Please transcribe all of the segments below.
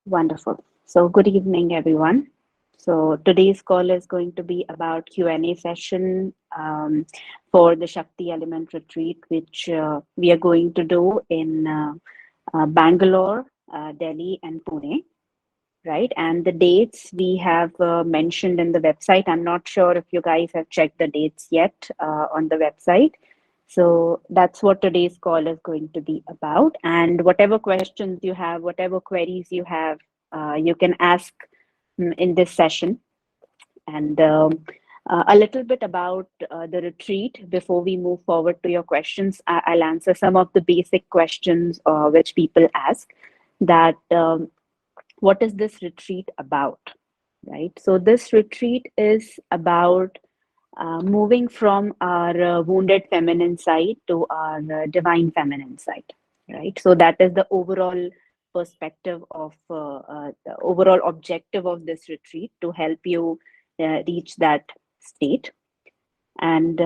Wonderful. So, good evening, everyone. So, today's call is going to be about Q&A session for the Shakti Element Retreat, which we are going to do in Bangalore, Delhi, and Pune, right? And the dates we have mentioned in the website. I'm not sure if you guys have checked the dates yet on the website. So that's what today's call is going to be about. And whatever questions you have, whatever queries you have, you can ask in this session. And a little bit about the retreat before we move forward to your questions. I'll answer some of the basic questions which people ask. That what is this retreat about, right? So this retreat is about moving from our wounded feminine side to our divine feminine side, right? So that is the overall perspective of the overall objective of this retreat, to help you reach that state. And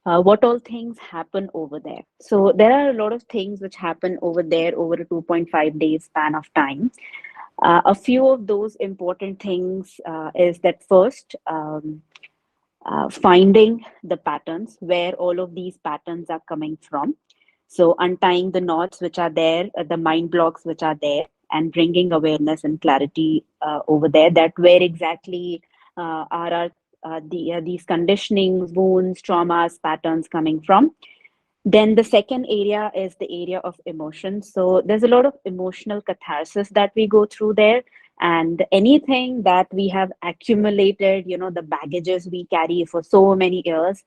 what all things happen over there? So there are a lot of things which happen over there over a 2.5 days span of time. A few of those important things is that first, finding the patterns, where all of these patterns are coming from. So, untying the knots which are there, the mind blocks which are there, and bringing awareness and clarity over there, that where exactly are our, these conditionings, wounds, traumas, patterns coming from. Then the second area is the area of emotions. So there's a lot of emotional catharsis that we go through there. And anything that we have accumulated, the baggages we carry for so many years,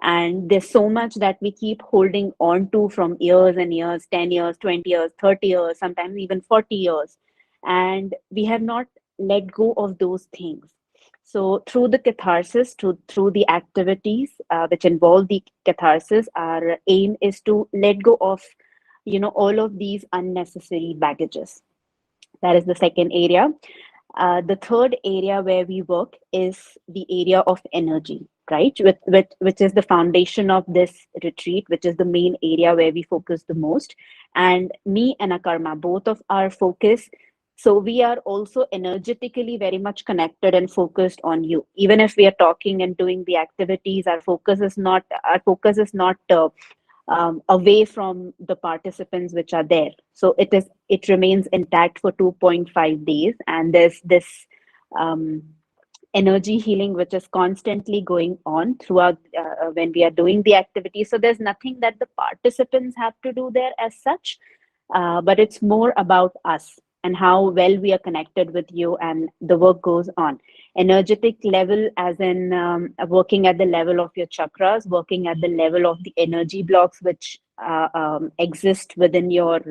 and there's so much that we keep holding on to from years and years, 10 years, 20 years, 30 years, sometimes even 40 years. And we have not let go of those things. So through the catharsis, through the activities which involve the catharsis, our aim is to let go of, all of these unnecessary baggages. That is the second area. The third area where we work is the area of energy, right? Which is the foundation of this retreat, which is the main area where we focus the most. And me and Akarma, both of our focus. So we are also energetically very much connected and focused on you. Even if we are talking and doing the activities, our focus is not away from the participants which are there. So it remains intact for 2.5 days, and there's this um, energy healing which is constantly going on throughout when we are doing the activity. So there's nothing that the participants have to do there as such, but it's more about us and how well we are connected with you, and the work goes on. Energetic level, as in working at the level of your chakras, working at the level of the energy blocks which exist within your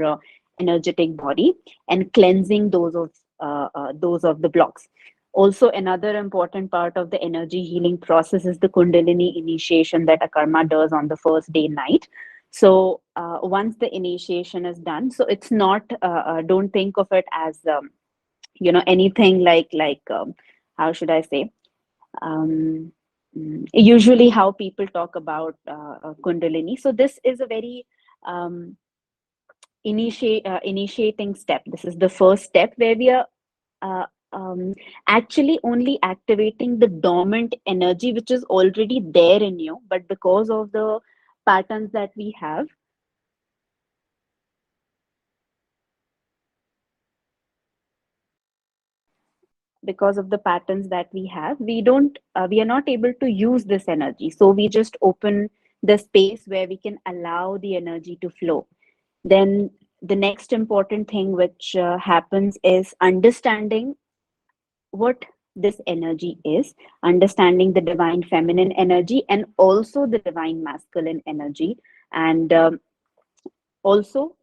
energetic body, and cleansing those of the blocks. Also, another important part of the energy healing process is the Kundalini initiation that Akarma does on the first day night. So once the initiation is done, so it's not, don't think of it as anything like how should I say, um, usually how people talk about Kundalini. So this is a very initiating step. This is the first step where we are uh, um, actually only activating the dormant energy which is already there in you, but because of the patterns that we have, we are not able to use this energy. So we just open the space where we can allow the energy to flow. Then the next important thing which happens is understanding what this energy is, understanding the divine feminine energy and also the divine masculine energy. And also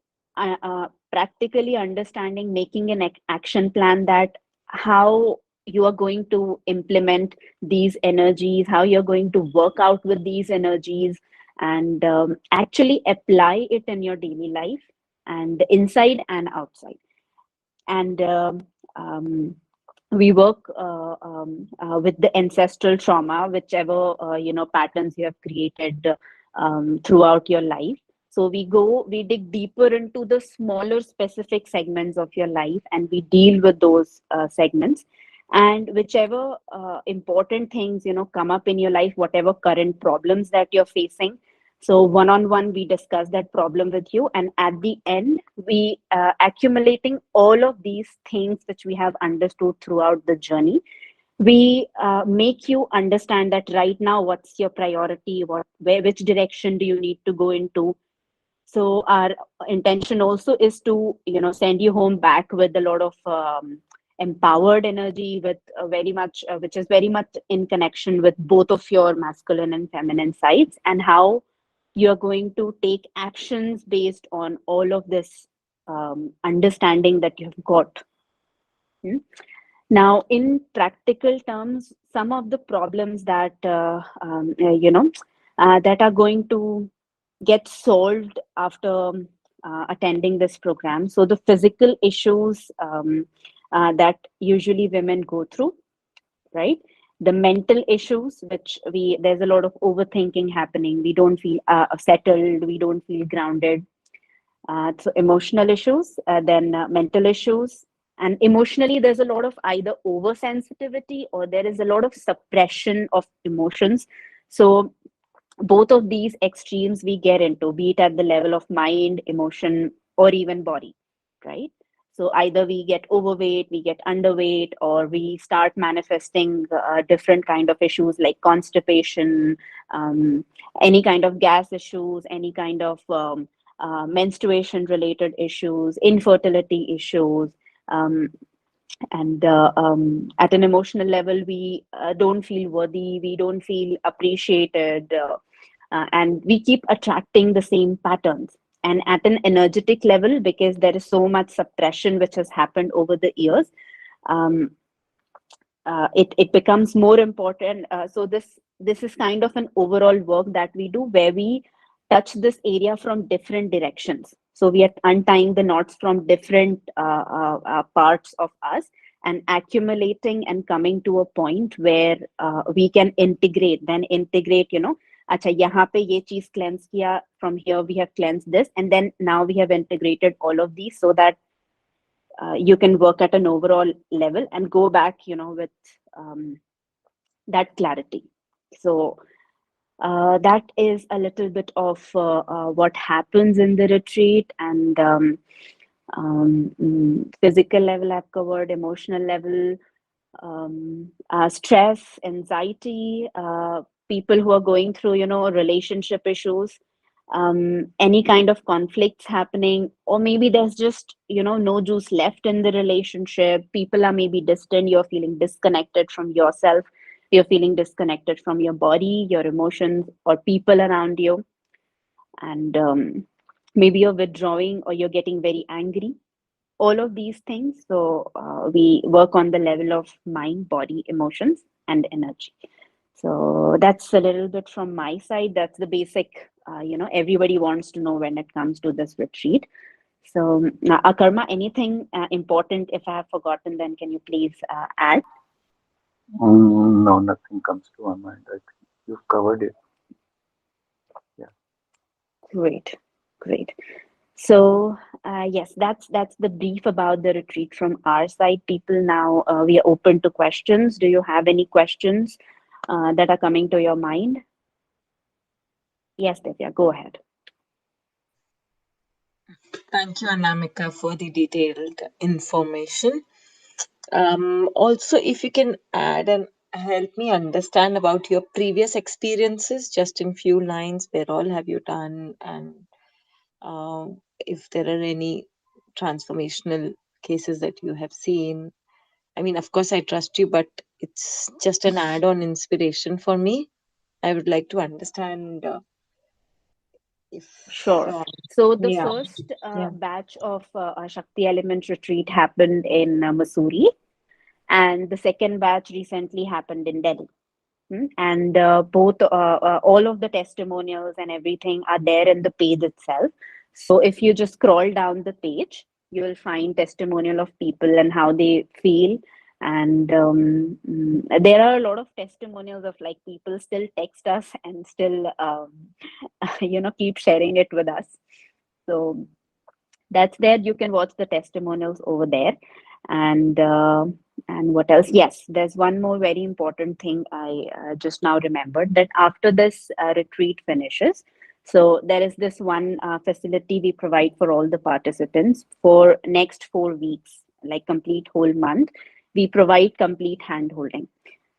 practically understanding, making an action plan, that how you are going to implement these energies, how you're going to work out with these energies, and actually apply it in your daily life, and inside and outside. And we work with the ancestral trauma, whichever patterns you have created throughout your life. So we dig deeper into the smaller specific segments of your life, and we deal with those segments. And whichever important things, come up in your life, whatever current problems that you're facing, so one on one, we discuss that problem with you. And at the end, we accumulating all of these things which we have understood throughout the journey. We make you understand that right now, what's your priority, which direction do you need to go into. So our intention also is to, send you home back with a lot of empowered energy, with very much, which is very much in connection with both of your masculine and feminine sides, and how you're going to take actions based on all of this understanding that you've got. Hmm? Now, in practical terms, some of the problems that that are going to get solved after attending this program. So the physical issues that usually women go through, right? The mental issues, which there's a lot of overthinking happening. We don't feel settled. We don't feel grounded. So emotional issues, then mental issues, and emotionally, there's a lot of either oversensitivity or there is a lot of suppression of emotions. So both of these extremes we get into, be it at the level of mind, emotion, or even body, right? So either we get overweight, we get underweight, or we start manifesting different kind of issues like constipation, any kind of gas issues, any kind of menstruation related issues, infertility issues. Um, and at an emotional level, we don't feel worthy, we don't feel appreciated, and we keep attracting the same patterns. And at an energetic level, because there is so much suppression which has happened over the years, um, it becomes more important. So this is kind of an overall work that we do, where we touch this area from different directions. So we are untying the knots from different parts of us, and accumulating and coming to a point where we can integrate, अच्छा यहाँ पे ये चीज cleanse किया, from here we have cleansed this, and then now we have integrated all of these, so that you can work at an overall level and go back, with that clarity. So that is a little bit of what happens in the retreat. And physical level I've covered, emotional level, stress, anxiety, people who are going through, relationship issues, any kind of conflicts happening, or maybe there's just, no juice left in the relationship. People are maybe distant, you're feeling disconnected from yourself, you're feeling disconnected from your body, your emotions, or people around you. And maybe you're withdrawing, or you're getting very angry, all of these things. So we work on the level of mind, body, emotions, and energy. So that's a little bit from my side. That's the basic, everybody wants to know when it comes to this retreat. So Akarma, anything important? If I have forgotten, then can you please add? No, nothing comes to my mind. I think you've covered it. Yeah. Great, great. So yes, that's the brief about the retreat from our side. People, now we are open to questions. Do you have any questions that are coming to your mind? Yes, Divya, go ahead. Thank you, Anamika, for the detailed information. Also, if you can add and help me understand about your previous experiences, just in few lines, where all have you done, and uh, if there are any transformational cases that you have seen. I mean, of course, I trust you, but it's just an add on inspiration for me. I would like to understand if, Sure. uh, So the yeah, first yeah. batch of Shakti Element retreat happened in Missouri, and the second batch recently happened in Delhi. And both, all of the testimonials and everything are there in the page itself. So if you just scroll down the page, you will find testimonial of people and how they feel And there are a lot of testimonials of like people still text us and still keep sharing it with us. So that's there. You can watch the testimonials over there. And what else? Yes, there's one more very important thing I just now remembered, that after this retreat finishes, so there is this one facility we provide for all the participants for next 4 weeks, like complete whole month. We provide complete hand holding.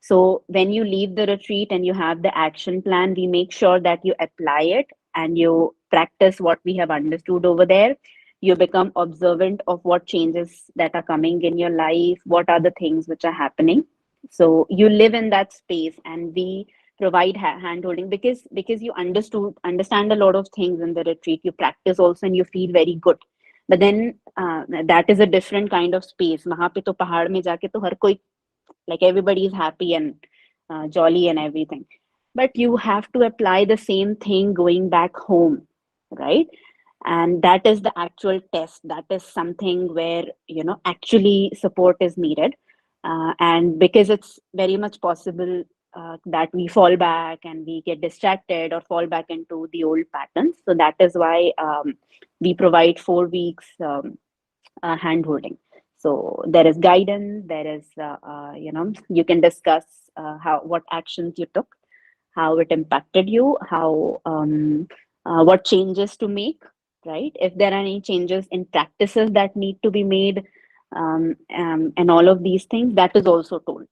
So when you leave the retreat and you have the action plan, we make sure that you apply it and you practice what we have understood over there. You become observant of what changes that are coming in your life, what are the things which are happening. So you live in that space, and we provide hand holding because you understand a lot of things in the retreat. You practice also and you feel very good. But then that is a different kind of space. वहां पे तो पहाड़ में जाके तो हर कोई, like everybody is happy and jolly and everything, but you have to apply the same thing going back home, right? And that is the actual test. That is something where actually support is needed. And because it's very much possible that we fall back and we get distracted or fall back into the old patterns, so that is why we provide 4 weeks hand holding. So there is guidance, there is you can discuss how what actions you took, how it impacted you, how what changes to make, right? If there are any changes in practices that need to be made, and all of these things, that is also told,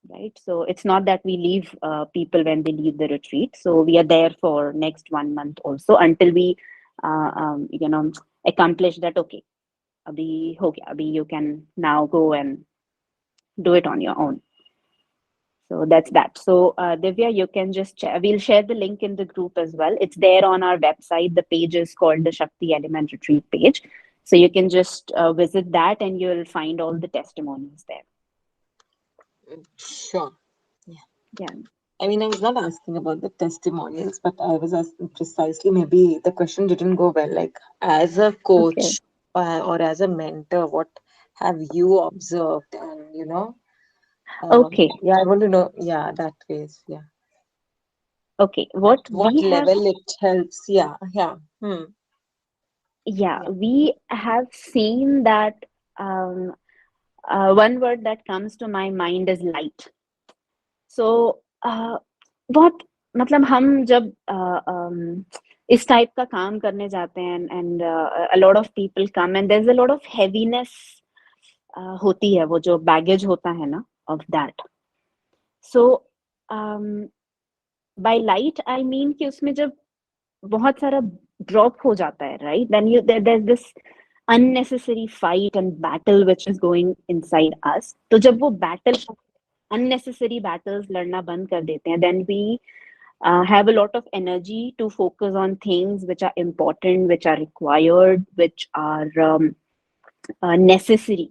right? So it's not that we leave people when they leave the retreat. So we are there for next 1 month also until we accomplish that. Okay, अभी हो गया, अभी you can now go and do it on your own. So that's that. So Divya, you can just we'll share the link in the group as well. It's there on our website. The page is called the Shakti Element Retreat page. So you can just visit that and you'll find all the testimonies there. Sure. Yeah. Yeah. I mean, I was not asking about the testimonials, but I was asking precisely, maybe the question didn't go well. Like, as a Okay. coach or as a mentor, what have you observed? And, Okay. yeah, I want to know, yeah, that ways, yeah. Okay. At What what we have, level it helps? Yeah, yeah. yeah, Yeah. we have seen that um, one word that comes to my mind is light. सो बहुत मतलब हम जब इस type का काम करने जाते हैं and a lot of people come and there is a lot of heaviness होती है, वो जो बैगेज होता है ना of that. So by light I mean कि उसमें जब बहुत सारा ड्रॉप हो जाता है, right, then you there is this unnecessary fight and battle which is going inside us. तो जब वो battle, unnecessary battles लड़ना बंद कर देते हैं, then we have a lot of energy to focus on things which are important, which are required, which are necessary,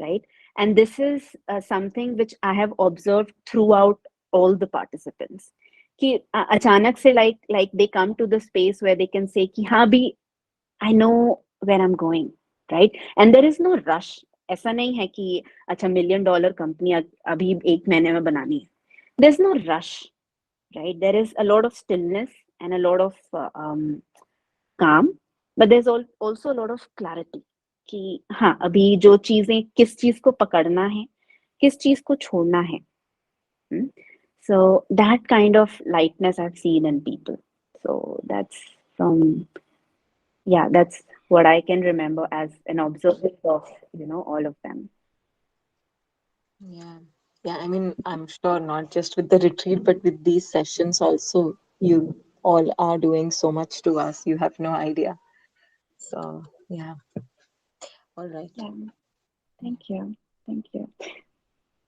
right? And this is something which I have observed throughout all the participants. कि अचानक से like they come to the space where they can say कि हाँ भी I know where I'm going, right? And there is no rush. ऐसा नहीं है कि अच्छा $1 million कंपनी अभी 1 महीने में बनानी है. There's no rush, right? There is a lot of stillness and a lot of calm, but there's also a lot of clarity कि हाँ अभी जो चीजें, किस चीज को पकड़ना है, किस चीज को छोड़ना है. So that kind of lightness I've seen in people. So that's from, yeah, that's what I can remember as an observer of all of them. Yeah. Yeah, I mean, I'm sure not just with the retreat, but with these sessions also, you all are doing so much to us. You have no idea. So, yeah. All right. Yeah, thank you.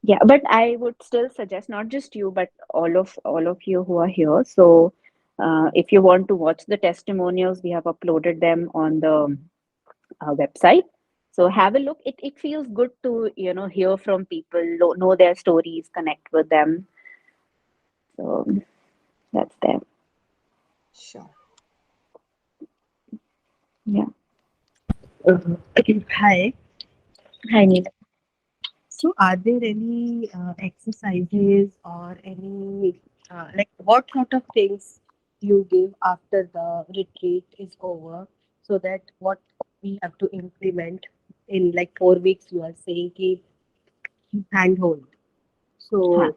Yeah, but I would still suggest not just you, but all of you who are here. So if you want to watch the testimonials, we have uploaded them on the website. So have a look. It feels good to hear from people, know their stories, connect with them. So that's there. Sure. Yeah. Hi. Hi, Neeta. So, are there any exercises or any like what sort of things you give after the retreat is over, so that what we have to implement in like 4 weeks? You are saying keep handhold. हाँ. So,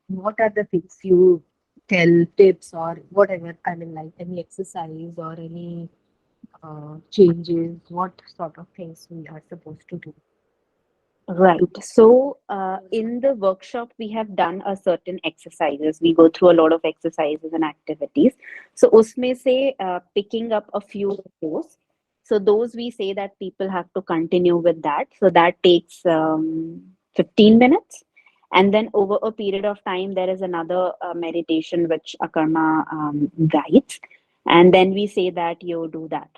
what are the things you tell, tips or whatever? I mean, like any exercise or any changes? What sort of things we are supposed to do Right. to So, in the workshop, we have done a certain exercises. We go through a lot of exercises and activities. So, usme se picking up a few of those. So, those we say that people have to continue with that. So, that takes 15 minutes. And then over a period of time, there is another meditation which Akarma guides. And then we say that you do that.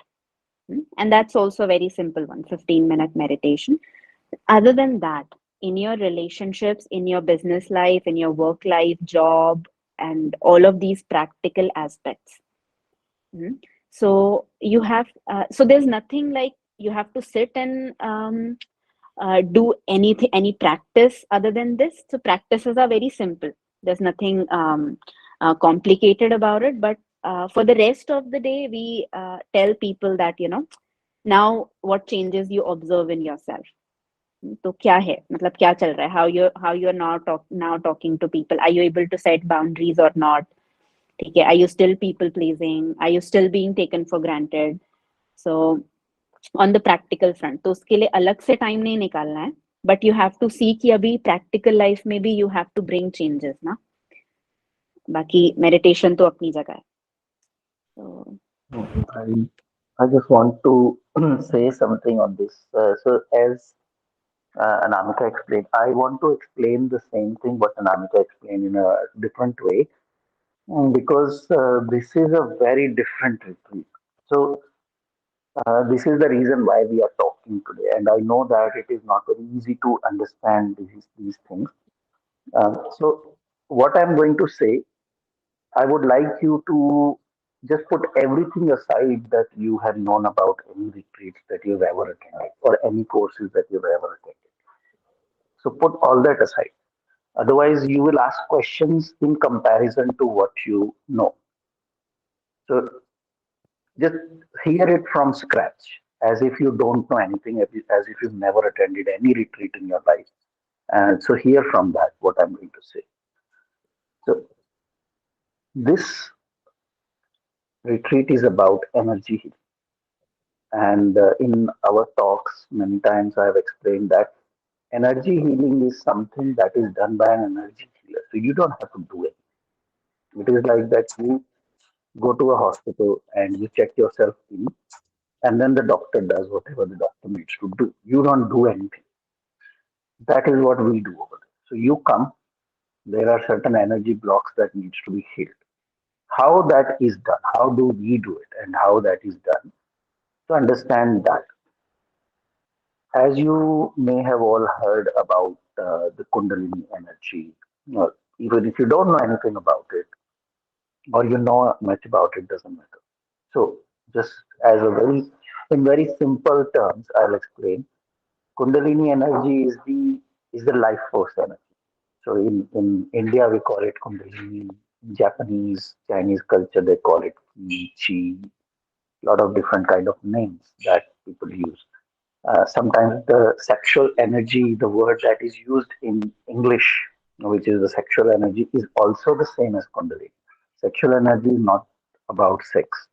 And that's also a very simple one, 15-minute meditation. Other than that, in your relationships, in your business life, in your work life, job, and all of these practical aspects. Mhm. So you have, so there's nothing like you have to sit and do anything, any practice other than this. So practices are very simple. There's nothing complicated about it. But for the rest of the day, we tell people that, now what changes you observe in yourself. तो क्या है मतलब क्या चल रहा है how you are now talking to people, are you able to set boundaries or not, ठीक है, are you still people pleasing, are you still being taken for granted. So on the practical front तो उसके लिए अलग से time नहीं निकालना है, but you have to see कि अभी practical life में भी you have to bring changes ना, बाकी meditation तो अपनी जगह है. So, No, I just want to say something on this. So, as Anamika explained, I want to explain the same thing what Anamika explained in a different way, because this is a very different retreat. So, this is the reason why we are talking today, and I know that it is not very easy to understand these things. So, what I'm going to say, I would like you to just put everything aside that you have known about any retreats that you've ever attended or any courses that you've ever attended. So, put all that aside. Otherwise, you will ask questions in comparison to what you know. So, just hear it from scratch, as if you don't know anything, as if you've never attended any retreat in your life. And so, hear from that what I'm going to say. So, this retreat is about energy healing. And in our talks, many times I have explained that energy healing is something that is done by an energy healer. So, you don't have to do it. It is like that you go to a hospital and you check yourself in, and then the doctor does whatever the doctor needs to do. You don't do anything. That is what we do over there. So you come, there are certain energy blocks that needs to be healed. How that is done, how do we do it, and how that is done, to understand that, as you may have all heard about the Kundalini energy, or even if you don't know anything about it, or you know much about it, doesn't matter. So, just as a in very simple terms, I'll explain. Kundalini energy is the life force energy. So in India we call it Kundalini. In Japanese, Chinese culture they call it Ki, Chi. Lot of different kind of names that people use. Sometimes the sexual energy, the word that is used in English, which is the sexual energy, is also the same as Kundalini. Sexual energy is not about sex.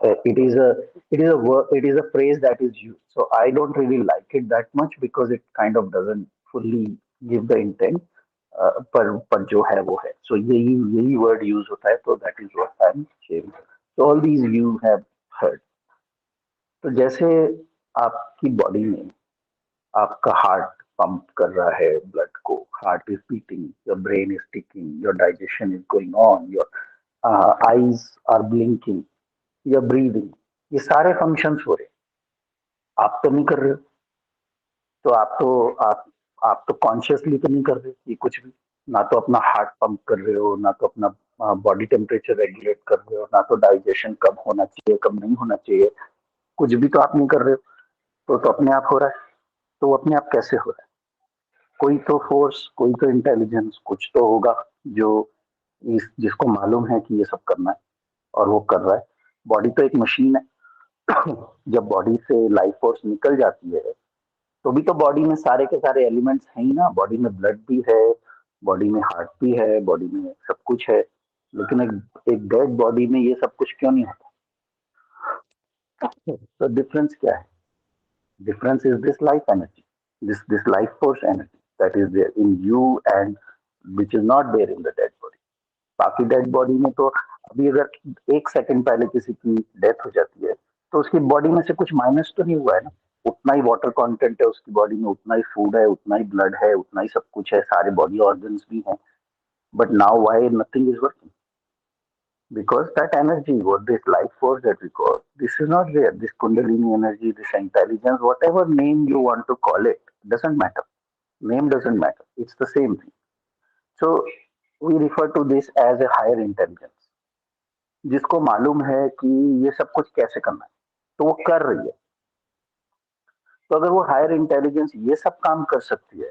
It is a phrase that is used. So I don't really like it that much because it kind of doesn't fully give the intent. पर जो है वो है. So यही word use होता है. So that is what I'm sharing. So all these you have heard. तो जैसे आपकी बॉडी में आपका हार्ट पंप कर रहा है ब्लड को, heart is beating, your brain is ticking, your digestion is going on, your eyes are blinking, your breathing, ये सारे फंक्शंस हो रहे हैं. आप तो नहीं कर रहे हो. तो आप तो कॉन्शियसली तो नहीं कर रहे ये कुछ भी. ना तो अपना हार्ट पंप कर रहे हो, ना तो अपना बॉडी टेम्परेचर रेगुलेट कर रहे हो, ना तो डाइजेशन कब होना चाहिए कब नहीं होना चाहिए, कुछ भी तो आप नहीं कर रहे हो. तो अपने आप हो रहा है. तो वो अपने आप कैसे हो रहा है? कोई तो फोर्स, कोई तो इंटेलिजेंस, कुछ तो होगा जो इस जिसको मालूम है कि ये सब करना है और वो कर रहा है। बॉडी तो एक मशीन है। जब बॉडी से लाइफ फोर्स निकल जाती है तो भी तो बॉडी में सारे के सारे एलिमेंट्स हैं ही ना। बॉडी में ब्लड भी है, बॉडी में हार्ट भी है, बॉडी में सब कुछ है। लेकिन एक एक डेड बॉडी में ये सब कुछ क्यों नहीं होता? तो डिफरेंस क्या है? Difference is this life energy, this life force energy that is there in you and which is not there in the dead body. बाकी डेड बॉडी में तो अभी अगर एक सेकंड पहले किसी की डेथ हो जाती है तो उसकी बॉडी में से कुछ माइनस तो नहीं हुआ है ना। उतना ही वाटर कंटेंट है उसकी बॉडी में, उतना ही फूड है, उतना ही ब्लड है, उतना ही सब कुछ है, सारे बॉडी ऑर्गन्स भी हैं। But now why nothing is working? Because that energy, what this life force that we call, this is not there. This Kundalini energy, this intelligence, whatever name you want to call it, doesn't matter. Name doesn't matter. It's the same thing. So we refer to this as a higher intelligence, जिसको मालूम है कि ये सब कुछ कैसे करना है, तो वो कर रही है। तो अगर वो हायर इंटेलिजेंस ये सब काम कर सकती है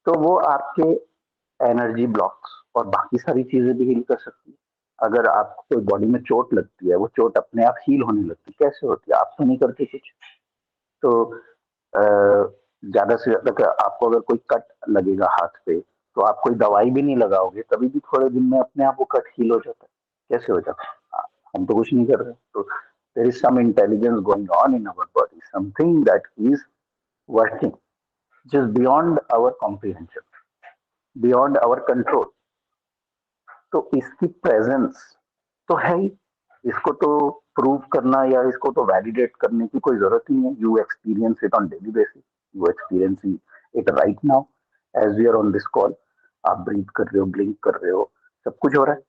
तो वो आपके एनर्जी ब्लॉक्स और बाकी सारी चीजें भी हील कर सकती है। अगर आपको कोई बॉडी में चोट लगती है, वो चोट अपने आप हील होने लगती है। कैसे होती है? आप तो नहीं करते कुछ। तो ज्यादा से ज्यादा आपको अगर कोई कट लगेगा हाथ पे तो आप कोई दवाई भी नहीं लगाओगे, तभी भी थोड़े दिन में अपने आप वो कट हील हो जाता है। कैसे हो जाता है? हम तो कुछ नहीं कर रहे। तो there is some intelligence going on in our body, something that is working just beyond our comprehension, beyond our control. तो इसकी प्रेजेंस तो है ही। इसको तो प्रूव करना या इसको तो वैलिडेट करने की कोई जरूरत ही है। You experience it on daily basis, you experience it right now as we are on this call. आप ब्रीथ कर रहे हो, ब्लिंक कर रहे हो, सब कुछ हो रहा है।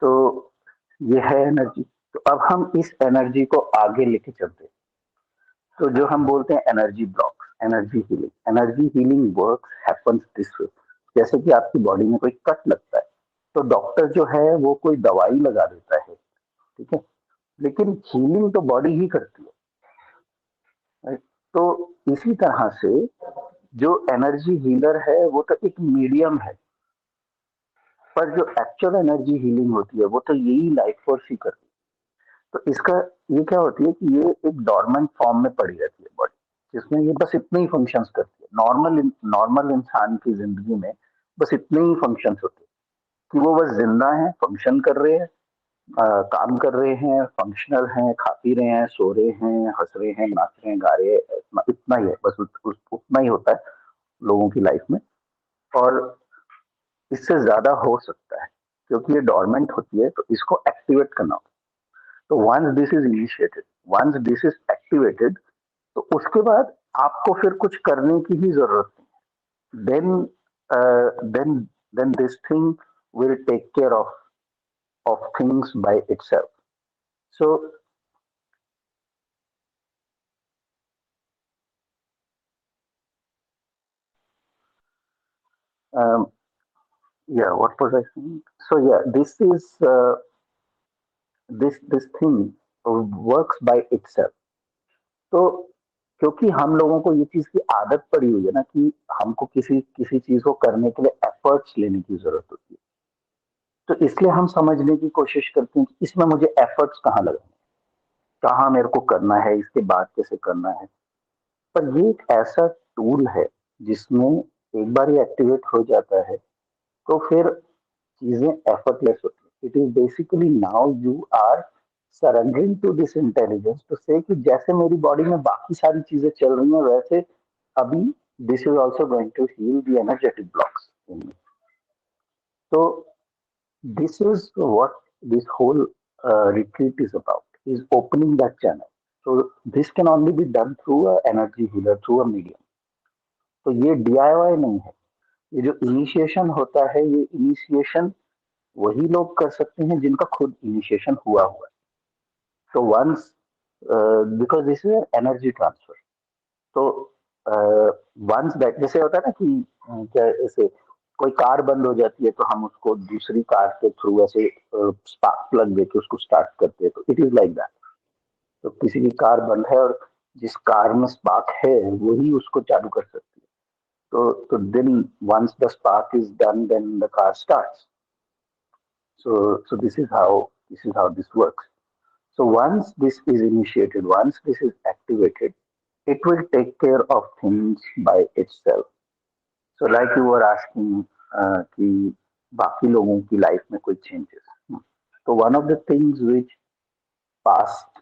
तो ये है एनर्जी। तो अब हम इस एनर्जी को आगे लेके चलते हैं। तो जो हम बोलते हैं energy blocks, energy healing work happens this way. जैसे कि आपकी बॉडी में कोई कट लगता है तो डॉक्टर जो है वो कोई दवाई लगा देता है, ठीक है, लेकिन हीलिंग तो बॉडी ही करती है, right? तो इसी तरह से जो एनर्जी हीलर है वो तो एक मीडियम है, पर जो एक्चुअल एनर्जी हीलिंग होती है वो तो यही लाइफ फोर्स ही करती है। तो इसका ये क्या होती है कि ये एक डॉर्मेंट फॉर्म में पड़ी रहती है बॉडी, जिसमें ये बस इतने ही फंक्शंस करती है। नॉर्मल इंसान की जिंदगी में बस इतने ही फंक्शंस होते हैं कि वो बस जिंदा है, फंक्शन कर रहे हैं, काम कर रहे हैं, फंक्शनल हैं, खा पी रहे हैं, सो रहे हैं, हंस रहे हैं, नाच रहे हैं, गा रहे हैं। इतना ही है बस, उतना ही होता है लोगों की लाइफ में। और इससे ज्यादा हो सकता है क्योंकि ये डोरमेंट होती है, तो इसको एक्टिवेट करना होता है। तो once this is initiated, once this is activated, तो उसके बाद आपको फिर कुछ करने की ही जरूरत नहीं। Then this thing will take care of things by itself. So, um, yeah, what was I saying? So yeah, this thing works by itself. तो क्योंकि हम लोगों को ये चीज की आदत पड़ी हुई है ना कि हमको किसी किसी चीज को करने के लिए एफर्ट्स लेने की जरूरत होती है, तो इसलिए हम समझने की कोशिश करते हैं कि इसमें मुझे एफर्ट्स कहाँ लगाने, कहाँ मेरे को करना है, इसके बाद कैसे करना है। पर ये एक ऐसा टूल है जिसमें एक बार ये एक्टिवेट हो जाता है तो फिर चीजें एफर्टलेस होती है। It is basically now you are surrendering to this intelligence to say कि जैसे मेरी बॉडी में बाकी सारी चीजें चल रही हैं वैसे अभी this is also going to heal the energetic blocks in me. तो this is what this whole retreat is about, is opening that channel. So this can only be done through a energy healer, through a medium. तो ये DIY नहीं है। ये जो initiation होता है, ये इनिशिएशन वही लोग कर सकते हैं जिनका खुद इनिशिएशन हुआ हुआ है। तो once because this is energy transfer. तो वंस दैट, जैसे होता है ना कि क्या ऐसे कोई कार बंद हो जाती है तो हम उसको दूसरी कार के थ्रू ऐसे स्पार्क प्लग देके उसको स्टार्ट करते हैं, तो इट इज लाइक दैट। तो किसी की कार बंद है और जिस कार में स्पार्क है वही उसको चालू कर सकती है। So then once the spark is done, then the car starts. So this is how this works. So once this is initiated, once this is activated, it will take care of things by itself. So like you were asking कि बाकी लोगों की life में कोई changes, तो one of the things which past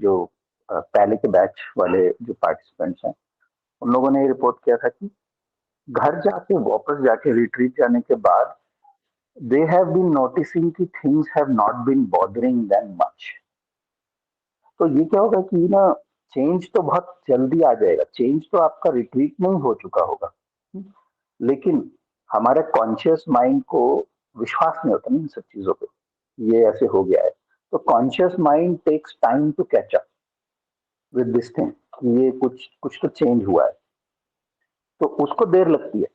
जो पहले के बैच वाले जो पार्टिसिपेंट्स हैं उन लोगों ने रिपोर्ट किया था कि घर जाके वापस जाके रिट्रीट जाने के बाद दे हैव बीन नोटिसिंग कि things have not been bothering them much. तो ये क्या होगा कि ना चेंज तो बहुत जल्दी आ जाएगा, चेंज तो आपका रिट्रीट में ही हो चुका होगा, लेकिन हमारे कॉन्शियस माइंड को विश्वास नहीं होता ना इन सब चीजों पे, ये ऐसे हो गया है. तो conscious mind takes time to catch up with this thing कि ये कुछ कुछ तो चेंज हुआ है, तो उसको देर लगती है.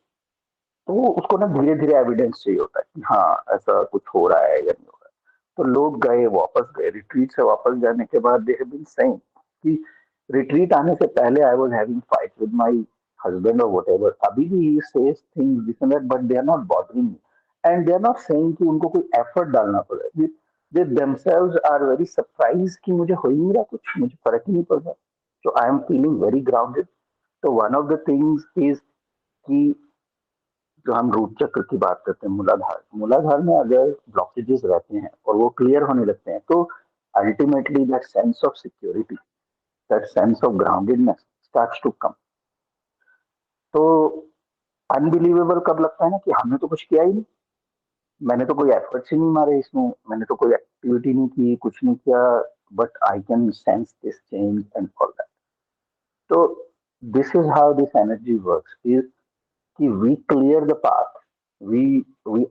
तो उसको ना धीरे धीरे एविडेंस चाहिए होता है कि हाँ ऐसा कुछ हो रहा है या नहीं हो रहा है. तो लोग गए, वापस गए, रिट्रीट से वापस जाने के बाद दे हैव बीन सेइंग कि रिट्रीट आने से पहले I was having fight with my husband और व्हाटएवर, अभी भी he says things this and that, but they are not bothering me and they are not saying कि उनको कोई एफर्ट डालना पड़े. They themselves are very surprise कि मुझे हो ही नहीं रहा कुछ, मुझे फर्क ही नहीं पड़ रहा. तो I am feeling very grounded. तो one of the things is कि जो हम रूट चक्र की बात करते हैं, मूलाधार, मूलाधार में अगर ब्लॉकेजेस रहते हैं और वो क्लियर होने लगते हैं तो ultimately that sense of security, that sense of groundedness starts to come. तो अनबिलीवेबल कब लगता है ना कि हमने तो कुछ किया ही नहीं, मैंने तो कोई एफर्ट्स ही नहीं मारे इसमें, मैंने तो कोई एक्टिविटी नहीं की, कुछ नहीं किया, but I can sense this change and all that. तो this is how this energy works, कि we clear the path, we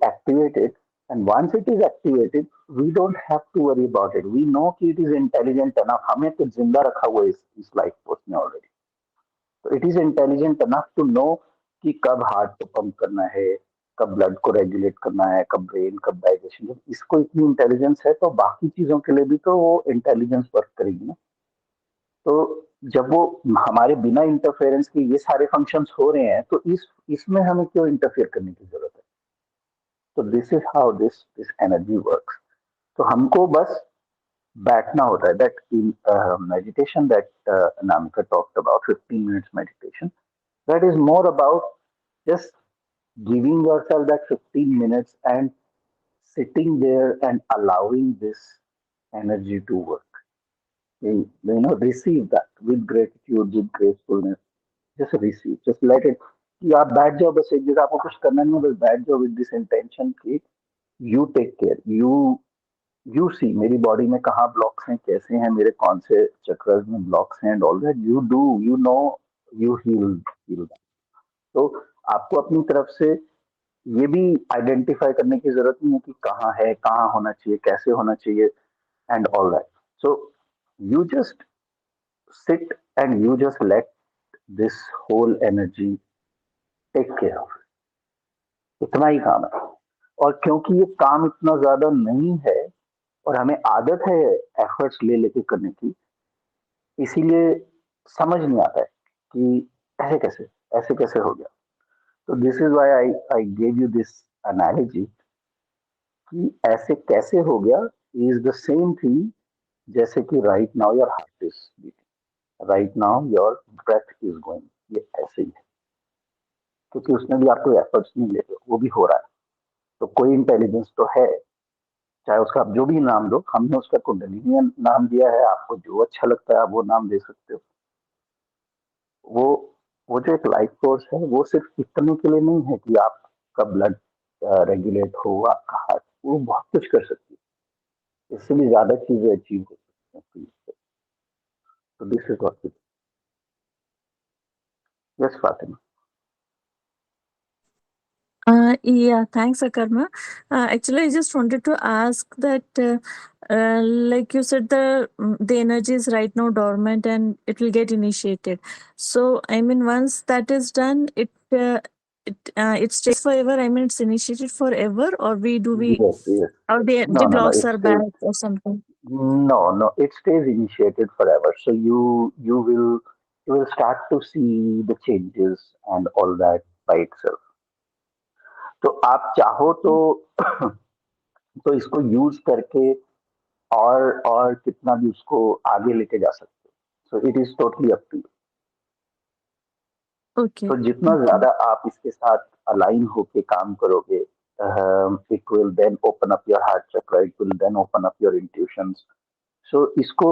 activate it, and once it is activated, we don't have to worry about it. We know कि it is intelligent enough. हमें तो जिंदा रखा हुआ है इस life force में ऑलरेडी. तो it is intelligent enough to know कि कब हार्ट को पंप करना है, कब ब्लड को रेगुलेट करना है, कब ब्रेन, कब डाइजेशन. जब इसको इतनी इंटेलिजेंस है तो बाकी चीजों के लिए भी तो वो इंटेलिजेंस वर्क करेगी ना. तो जब वो हमारे बिना इंटरफेरेंस के ये सारे फंक्शंस हो रहे हैं तो इसमें हमें क्यों इंटरफेयर करने की जरूरत है. तो this is how this this energy works. तो हमको बस बैठना होता है. That in meditation that Namika talked about 15 minutes meditation, that is more about just giving yourself that 15 minutes and sitting there and allowing this energy to work. Receive that with gratitude, with gracefulness. Just receive, just let it. कि आप बैठ जाओ, बस एक जगह आपको कुछ करना नहीं है, बस बैठ जाओ विद दिस इंटेंशन कि you take care, you see मेरी बॉडी में कहाँ ब्लॉक्स हैं, कैसे हैं, मेरे कौन से चक्रास में ब्लॉक्स हैं and all that you do, you know, you heal. तो आपको अपनी तरफ से ये भी आइडेंटिफाई करने की जरूरत नहीं है कि कहाँ है, कहाँ होना चाहिए, कैसे होना चाहिए and all that. So you just sit and you just let this whole energy take care of it. इतना ही काम है. और क्योंकि ये काम इतना ज्यादा नहीं है और हमें आदत है एफर्ट्स ले लेके करने की, इसीलिए समझ नहीं आता है कि ऐसे कैसे हो गया. तो this is why I gave you this analogy कि ऐसे कैसे हो गया इज द सेम थिंग जैसे कि right now your heart is beating, right now your breath is going. ये ऐसे ही है क्योंकि उसने भी आपको एफर्ट्स नहीं ले, वो भी हो रहा है. तो कोई इंटेलिजेंस तो है, चाहे उसका आप जो भी नाम दो. हमने उसका कुंडलिनी नाम दिया है, आपको जो अच्छा लगता है आप वो नाम दे सकते हो. वो वो जो एक लाइफ फोर्स है वो सिर्फ इतने के लिए नहीं है कि आपका ब्लड रेगुलेट हो, आपका हार्ट, वो बहुत कुछ कर सकती है, इससे भी ज्यादा चीजें अचीव हो सकती हैं. तो this is what. Yes Fatima. Yeah, thanks, Akarma. Actually, I just wanted to ask that, like you said, the energy is right now dormant and it will get initiated. So, I mean, once that is done, it stays forever. I mean, it's initiated forever, or Yes, yes. or No, the no, no. blocks It are stays. back or something. No, no. It stays initiated forever. So you will you will start to see the changes and all that by itself. तो आप चाहो तो इसको use करके और कितना भी उसको आगे लेके जा सकते हो. So it is totally up to you. Okay. तो जितना Okay. ज्यादा आप इसके साथ अलाइन होके काम करोगे, it will then open up your heart chakra, it will then open up your intuitions. So इसको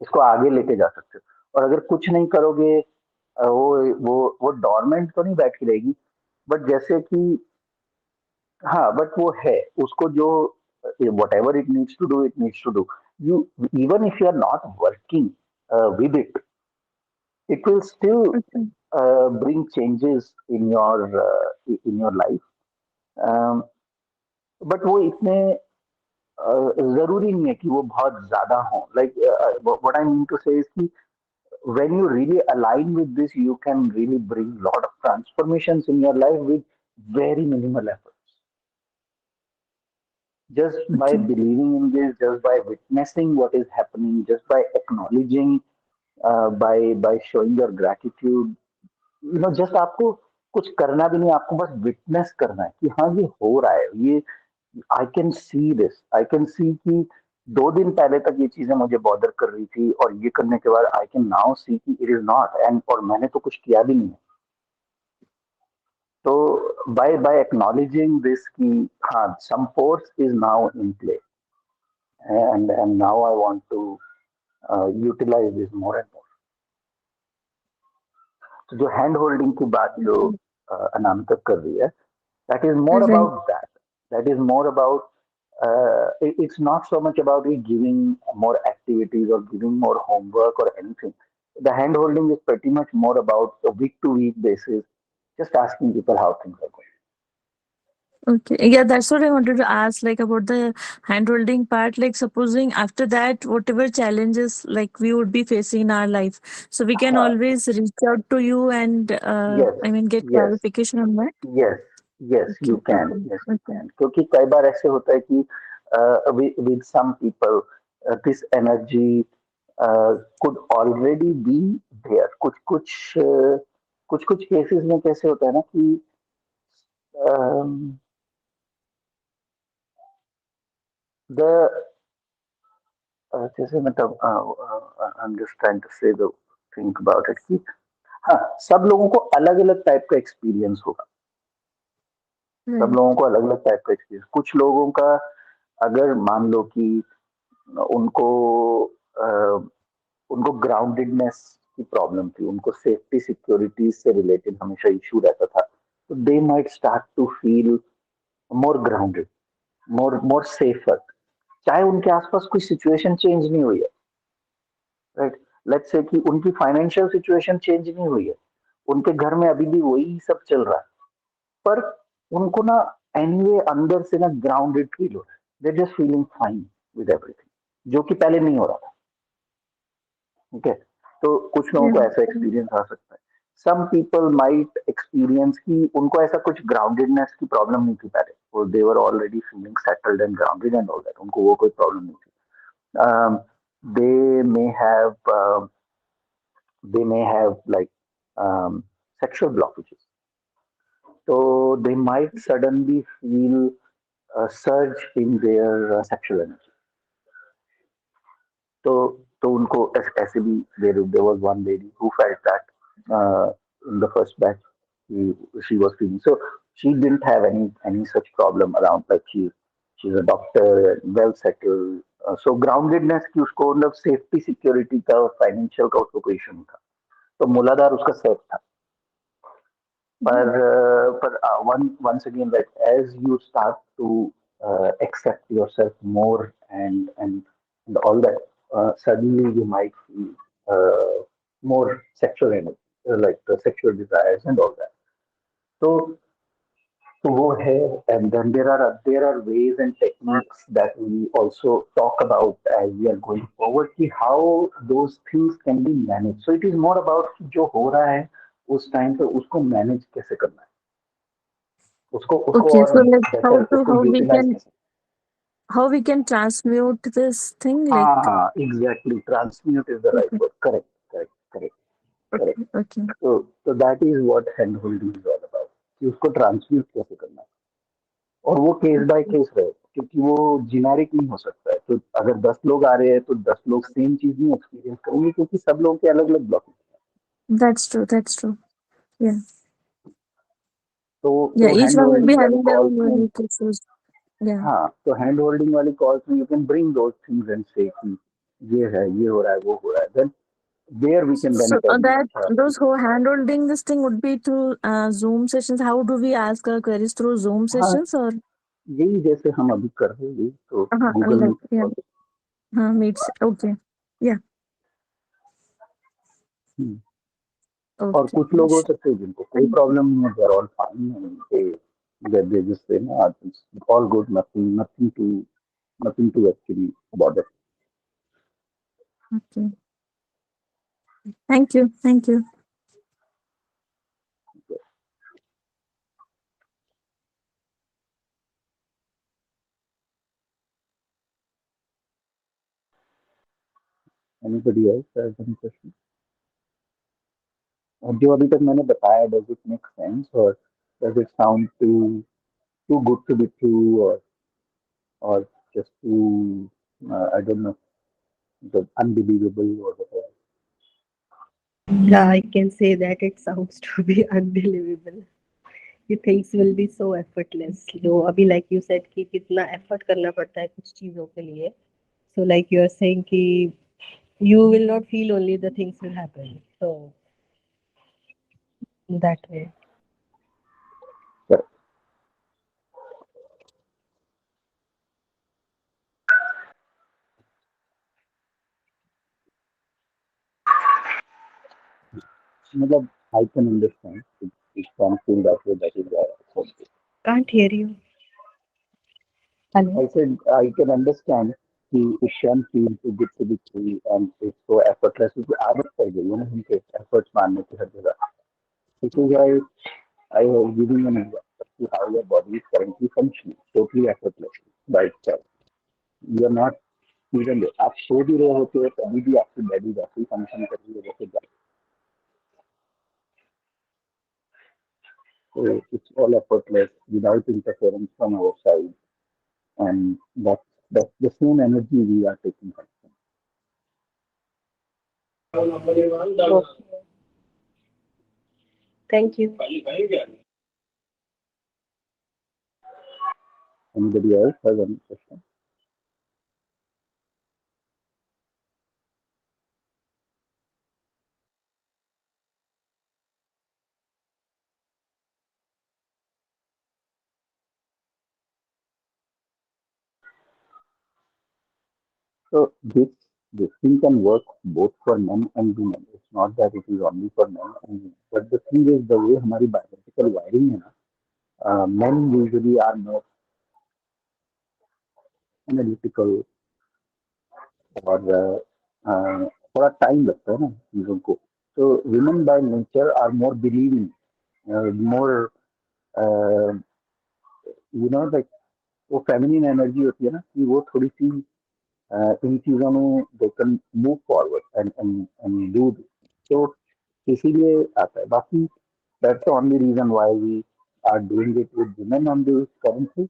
इसको आगे लेके जा सकते हो. और अगर कुछ नहीं करोगे, वो डोरमेंट तो नहीं बैठी रहेगी, बट जैसे कि हाँ, बट वो है उसको जो whatever it needs to do, it needs to do. You even if you are not working with it will still Okay. bring changes in your life. um, but वो इतने जरूरी नहीं है कि वो बहुत ज्यादा हो. Like what I mean to say is कि when you really align with this, you can really bring lot of transformations in your life with very minimal efforts. Just by Okay. believing in this, just by witnessing what is happening, just by acknowledging, by showing your gratitude. Just आपको कुछ करना भी नहीं, आपको बस witness करना है कि हाँ ये हो रहा है. ये I can see this, I can see कि 2 दिन पहले तक ये चीजें मुझे बॉदर कर रही थी, और ये करने के बाद आई कैन नाउ सी कि इट इज नॉट, एंड और मैंने तो कुछ किया भी नहीं है. तो बाय एक्नॉलेजिंग दिस कि हाँ some force is now in play, and now I want to utilize this more and more. तो जो हैंड होल्डिंग की बात जो Okay. अनामिका कर रही है, that is more Right. about that. That is more about, it's not so much about you giving more activities or giving more homework or anything. The hand holding is pretty much more about a week to week basis, just asking people how things are going. Okay. Yeah, that's what I wanted to ask, like about the hand-holding part. Like, supposing after that, whatever challenges like we would be facing in our life, so we can हाँ, always reach out to you and yes, I mean get yes, clarification on that. yes, yes, Okay. you can, Okay. yes, you Okay. can. क्योंकि कई बार ऐसे होता है कि with some people, this energy could already be there. कुछ कुछ cases में कैसे होता है ना कि um, the जैसे मतलब I am just trying to say the think about it कि हाँ सब लोगों को अलग अलग टाइप का एक्सपीरियंस होगा. सब Right. लोगों को अलग अलग टाइप का एक्सपीरियंस. कुछ लोगों का अगर मान लो कि उनको अ, उनको ग्राउंडेडनेस की प्रॉब्लम थी, उनको सेफ्टी सिक्योरिटी से रिलेटेड हमेशा इशू रहता था, तो they might start to feel more grounded, more safer, चाहे उनके आसपास कोई सिचुएशन चेंज नहीं हुई है. राइट. लेट्स से कि उनकी फाइनेंशियल सिचुएशन चेंज नहीं हुई है, उनके घर में अभी भी वही सब चल रहा है, पर उनको ना एनीवे अंदर से ना ग्राउंडेड फील हो रहा है. They just feeling fine with everything, जो कि पहले नहीं हो रहा था. ठीक है. तो कुछ लोगों Yeah. को ऐसा एक्सपीरियंस आ सकता है. सम पीपल माइट एक्सपीरियंस कि उनको ऐसा कुछ ग्राउंडेडनेस की प्रॉब्लम नहीं थी पहले, वो they were already feeling settled and grounded and all that, उनको वो कोई प्रॉब्लम नहीं थी. They may have like sexual blockages, so they might suddenly feel a surge in their sexual energy. तो उनको ऐसे भी, there was one lady who felt that in the first batch she was feeling, so she didn't have any such problem around, like she's a doctor, well settled. So groundedness की उसको मतलब safety security का financial का उसको कोई issue नहीं था, तो मूलाधार उसका सेफ था. पर once again, like as you start to accept yourself more and all that, suddenly you might feel more sexual energy, like the sexual desires and all that. So to go ahead, and then there are ways and techniques that we also talk about as we are going forward, कि how those things can be managed. So it is more about कि जो हो रहा है उस time पे उसको manage कैसे करना है, उसको उसको Okay. और So like बेटर उसको यूटिलाइज कैसे. how we can transmute this thing, हाँ like हाँ, exactly, transmute is the right okay. Word. Correct, correct, correct. Okay. तो that is what hand holding is all about, कि उसको transmute कैसे करना है। और वो केस बाय Okay. केस रहे, क्योंकि वो जेनेरिक नहीं हो सकता है। तो अगर 10 लोग आ रहे हैं तो 10 लोग सेम चीज नहीं एक्सपीरियंस करेंगे, क्योंकि सब लोगों के अलग अलग block. That's true. That's true. Yeah. तो Yeah. तो Each hand one will be holding वाली having their कॉल्स own में, unique issues. Yeah. हाँ, तो हैंड होल्डिंग वाली कॉल्स में you can bring those things and से कि ये है, ये हो रहा है, वो हो रहा है, then there we can then So tell you that अच्छा। those who hand holding this thing would be through Zoom sessions. How do we ask our queries through Zoom हाँ, sessions or यही जैसे हम अभी कर रहे हैं, तो Google like meet yeah, meets. Okay. Yeah. में। और Okay. कुछ लोग हो सकते हैं जिनको कोई प्रॉब्लम नहीं है, they are all fine, they just say ना all good, nothing nothing to actually bother. Okay. Thank you. Thank you. Anybody else has any question? और जो अभी तक मैंने बताया, डज इट मेक सेंस, और does it sound too good to be true, or just too, I don't know, the unbelievable or whatever? Yeah, I can say that it sounds to be unbelievable. You things will be so effortless. जो अभी like you said कि कितना effort करना पड़ता है कुछ चीजों के लिए. So like you are saying कि you will not feel only the things will happen. So that way. Correct. मतलब I can understand. It can feel that way. That is why I said it. Can't hear you. Hello. I said I can understand कि it can feel too good to be true and it's so effortless, क्योंकि आदत पड़ गई है ना उनके efforts मारने की हर जगह. This is why I was giving an example to how your body is currently functioning, totally effortlessly by itself. You are not even, आप सो भी रहे होते हो तभी भी आपकी बॉडी वैसे ही फंक्शन कर रही है जैसे. So it's all effortless without interference from our side, and that's the same energy we are taking from. Okay. Thank you. Anybody else has any question? So this thing can work both for men and women. It's not that it is only for men and women. But the thing is, the way हमारी biological wiring है ना, men usually are more analytical, और थोड़ा time लगता है ना चीजों को. So women by nature are more believing, more like वो फेमिनिन एनर्जी होती है ना, कि वो थोड़ी सी इन चीजों में they can move forward and do this. तो इसीलिए आता है. बाकी that's the only reason why we are doing it with women on this currently,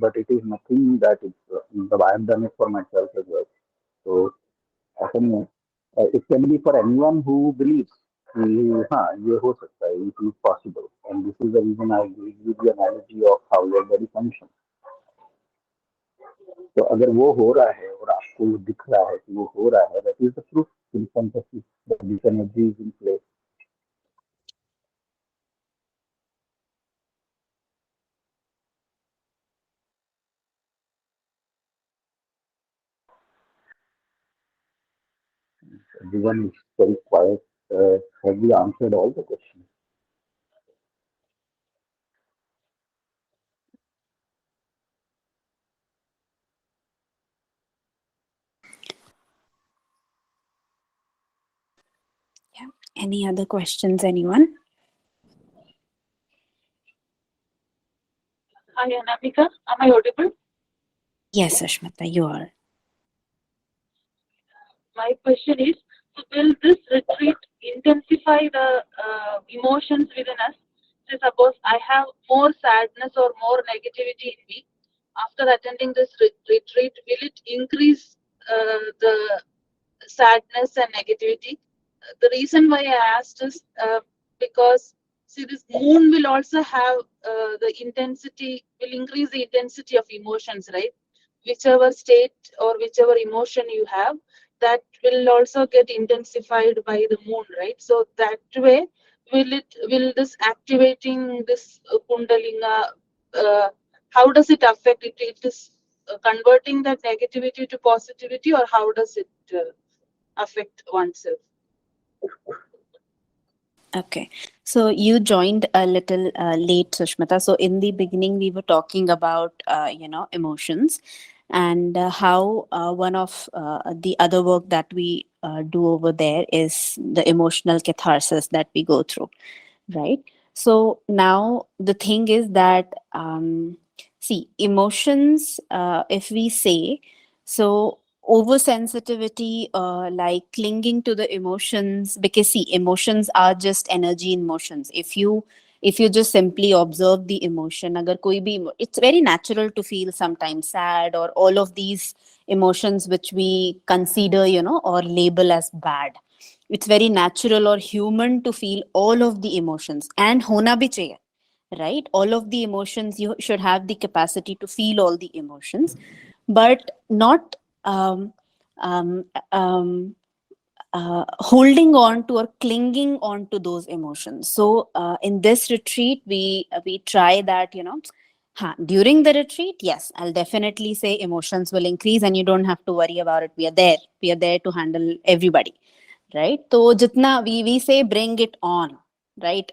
but it is nothing that is, मतलब I am done it for myself as well. तो ऐसा नहीं है. It can be for anyone who believes कि हाँ ये हो सकता है, it is possible, and this is the reason I give you the analogy of how your body function. तो अगर वो हो रहा है और आपको दिख रहा है कि वो हो रहा है, that is the proof in front of you that this energy is in place. Everyone is very quiet. Have we answered all the questions? Yeah. Any other questions, anyone? Hi, Anamika. Am I audible? Yes, Ashmita, you are. My question is, so will this retreat intensify the emotions within us. So suppose I have more sadness or more negativity in me, after attending this retreat, will it increase the sadness and negativity? The reason why I asked is because see, this moon will also have the intensity, will increase the intensity of emotions, right? Whichever state or whichever emotion you have, that will also get intensified by the moon, right? So that way, will this activating this kundalini? How does it affect it? It is converting that negativity to positivity, or how does it affect oneself? Okay. So you joined a little late, Sushmita. So in the beginning, we were talking about, emotions and how one of the other work that we do over there is the emotional catharsis that we go through, right? So now the thing is that, see, emotions, if we say, so oversensitivity, like clinging to the emotions, because see, emotions are just energy in motions. If you just simply observe the emotion, agar koi bhi it's very natural to feel sometimes sad or all of these emotions which we consider, or label as bad. It's very natural or human to feel all of the emotions, and hona bhi chahiye, right? All of the emotions, you should have the capacity to feel all the emotions, but not um, um, um, holding on to or clinging on to those emotions. So in this retreat, we try that, during the retreat, yes, I'll definitely say emotions will increase, and you don't have to worry about it. We are there to handle everybody, right? तो जितना we say bring it on, right?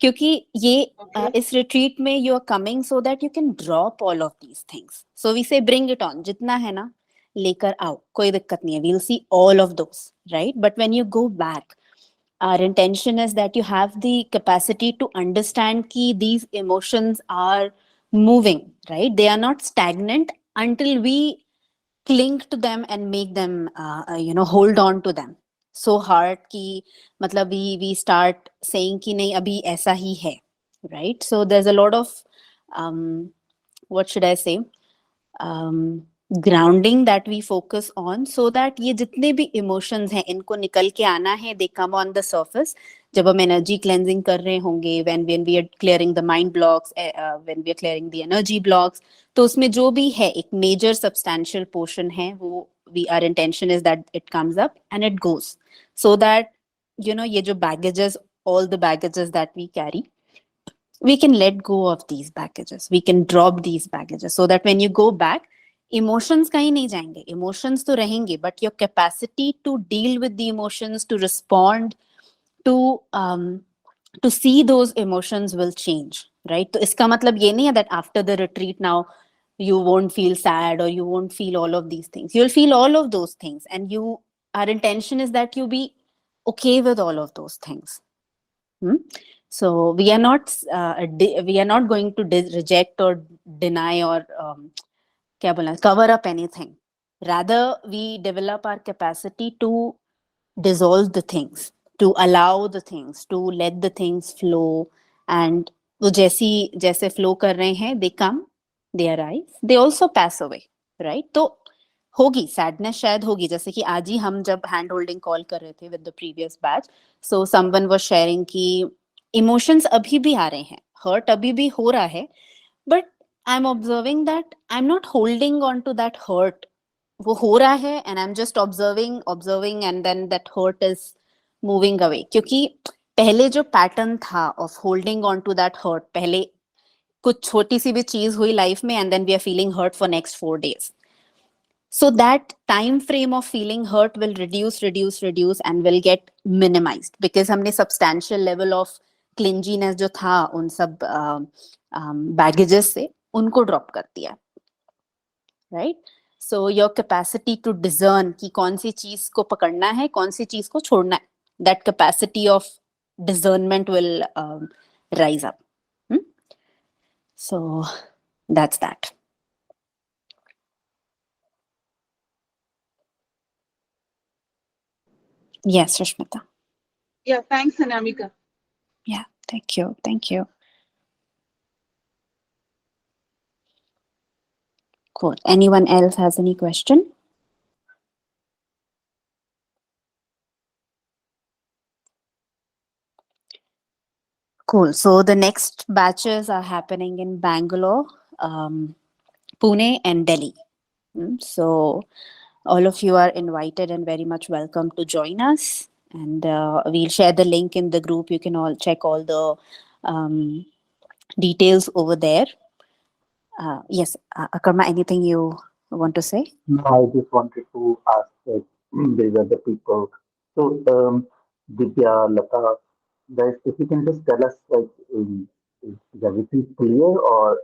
क्योंकि ये Okay. इस retreat में you are coming so that you can drop all of these things. So we say bring it on, जितना है ना लेकर आओ, कोई दिक्कत नहीं है. We'll see all of those, right? But when you go back, our intention is that you have the capacity to understand कि these emotions are moving, right? They are not stagnant until we cling to them and make them hold on to them so hard कि मतलब we start saying कि नहीं अभी ऐसा ही है, right? So there's a lot of what should I say, grounding that we focus on, so that ये जितने भी emotions हैं इनको निकल के आना है, they come on the surface. जब हम energy cleansing कर रहे होंगे, when we are clearing the mind blocks, when we are clearing the energy blocks, तो उसमें जो भी है एक major substantial portion है वो our intention is that it comes up and it goes, so that ये जो baggages, all the baggages that we carry, we can let go of these baggages, we can drop these baggages, so that when you go back, emotions kahin nahi jayenge, emotions to rahenge, but your capacity to deal with the emotions, to respond, to um, to see those emotions will change, right? So iska matlab ye nahi hai that after the retreat now you won't feel sad or you won't feel all of these things. You'll feel all of those things, and our intention is that you be okay with all of those things. Hmm? So we are not going to reject or deny or क्या बोलना, cover up anything. Rather, we develop our capacity to dissolve the things, to allow the things, to let the things flow. And वो जैसे flow कर रहे हैं, they come, they arise, they also pass away, right? तो होगी sadness, शायद होगी. जैसे कि आज ही हम जब हैंड होल्डिंग कॉल कर रहे थे with the previous batch, so someone was sharing कि इमोशंस अभी भी आ रहे हैं, हर्ट अभी भी हो रहा है, but I am observing that I am not holding on to that hurt. वो हो रहा है and I am just observing and then that hurt is moving away. क्योंकि पहले जो पैटर्न था of holding on to that hurt, पहले कुछ छोटी सी भी चीज हुई लाइफ में and then we are feeling hurt for next 4 days. So that time frame of feeling hurt will reduce and will get minimized, because हमने substantial level of clinginess जो था उन सब baggages से उनको drop कर दिया, right? So your capacity to discern कि कौन सी चीज को पकड़ना है, कौन सी चीज को छोड़ना है, that capacity of discernment will rise up. So that's that. Yes, Rashmita. Yeah, thanks, Anamika. Yeah, thank you. Thank you. Cool. Anyone else has any question? Cool. So the next batches are happening in Bangalore, Pune, and Delhi. So all of you are invited and very much welcome to join us. And we'll share the link in the group. You can all check all the um, details over there. Yes, Akarma, anything you want to say? No, I just wanted to ask that these are the people. So, Divya, Lata, guys, if you can just tell us, like, is everything clear, or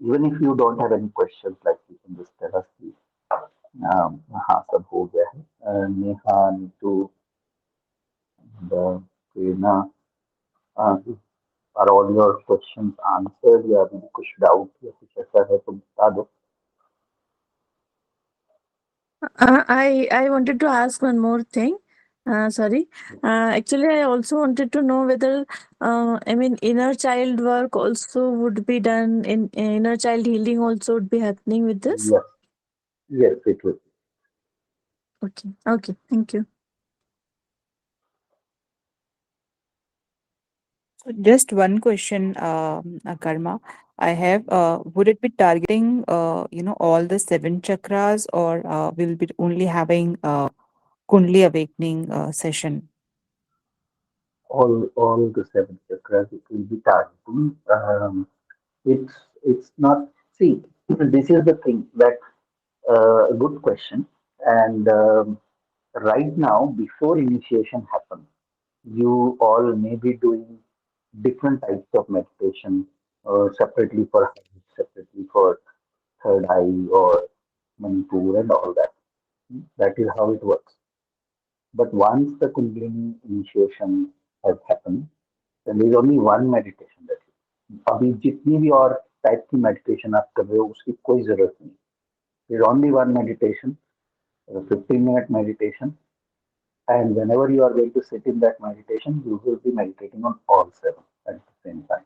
even if you don't have any questions, like, you can just tell us. हाँ सब हो गया है Neha Neetu and Prerna are all your questions answered या अभी कुछ doubt या कुछ ऐसा है तो बता दो. I wanted to ask one more thing. Sorry. Actually, I also wanted to know whether I mean inner child work also would be done in inner child healing also would be happening with this. Yes, yes, it will. Okay. Okay. Thank you. So just one question, Karma. I have, would it be targeting, all the seven chakras, or will be only having Kundli awakening session? All the seven chakras it will be targeting. It's not. See, this is the thing that good question. And right now, before initiation happens, you all may be doing different types of meditation, separately for eyes, separately for third eye or Manipur and all that. That is how it works. But once the Kundalini initiation has happened, then there is only one meditation that you. अभी जितनी भी और type की meditation आप कर रहे हो उसकी कोई जरूरत नहीं. There is only one meditation, a 15-minute meditation, and whenever you are going to sit in that meditation, you will be meditating on all seven at the same time.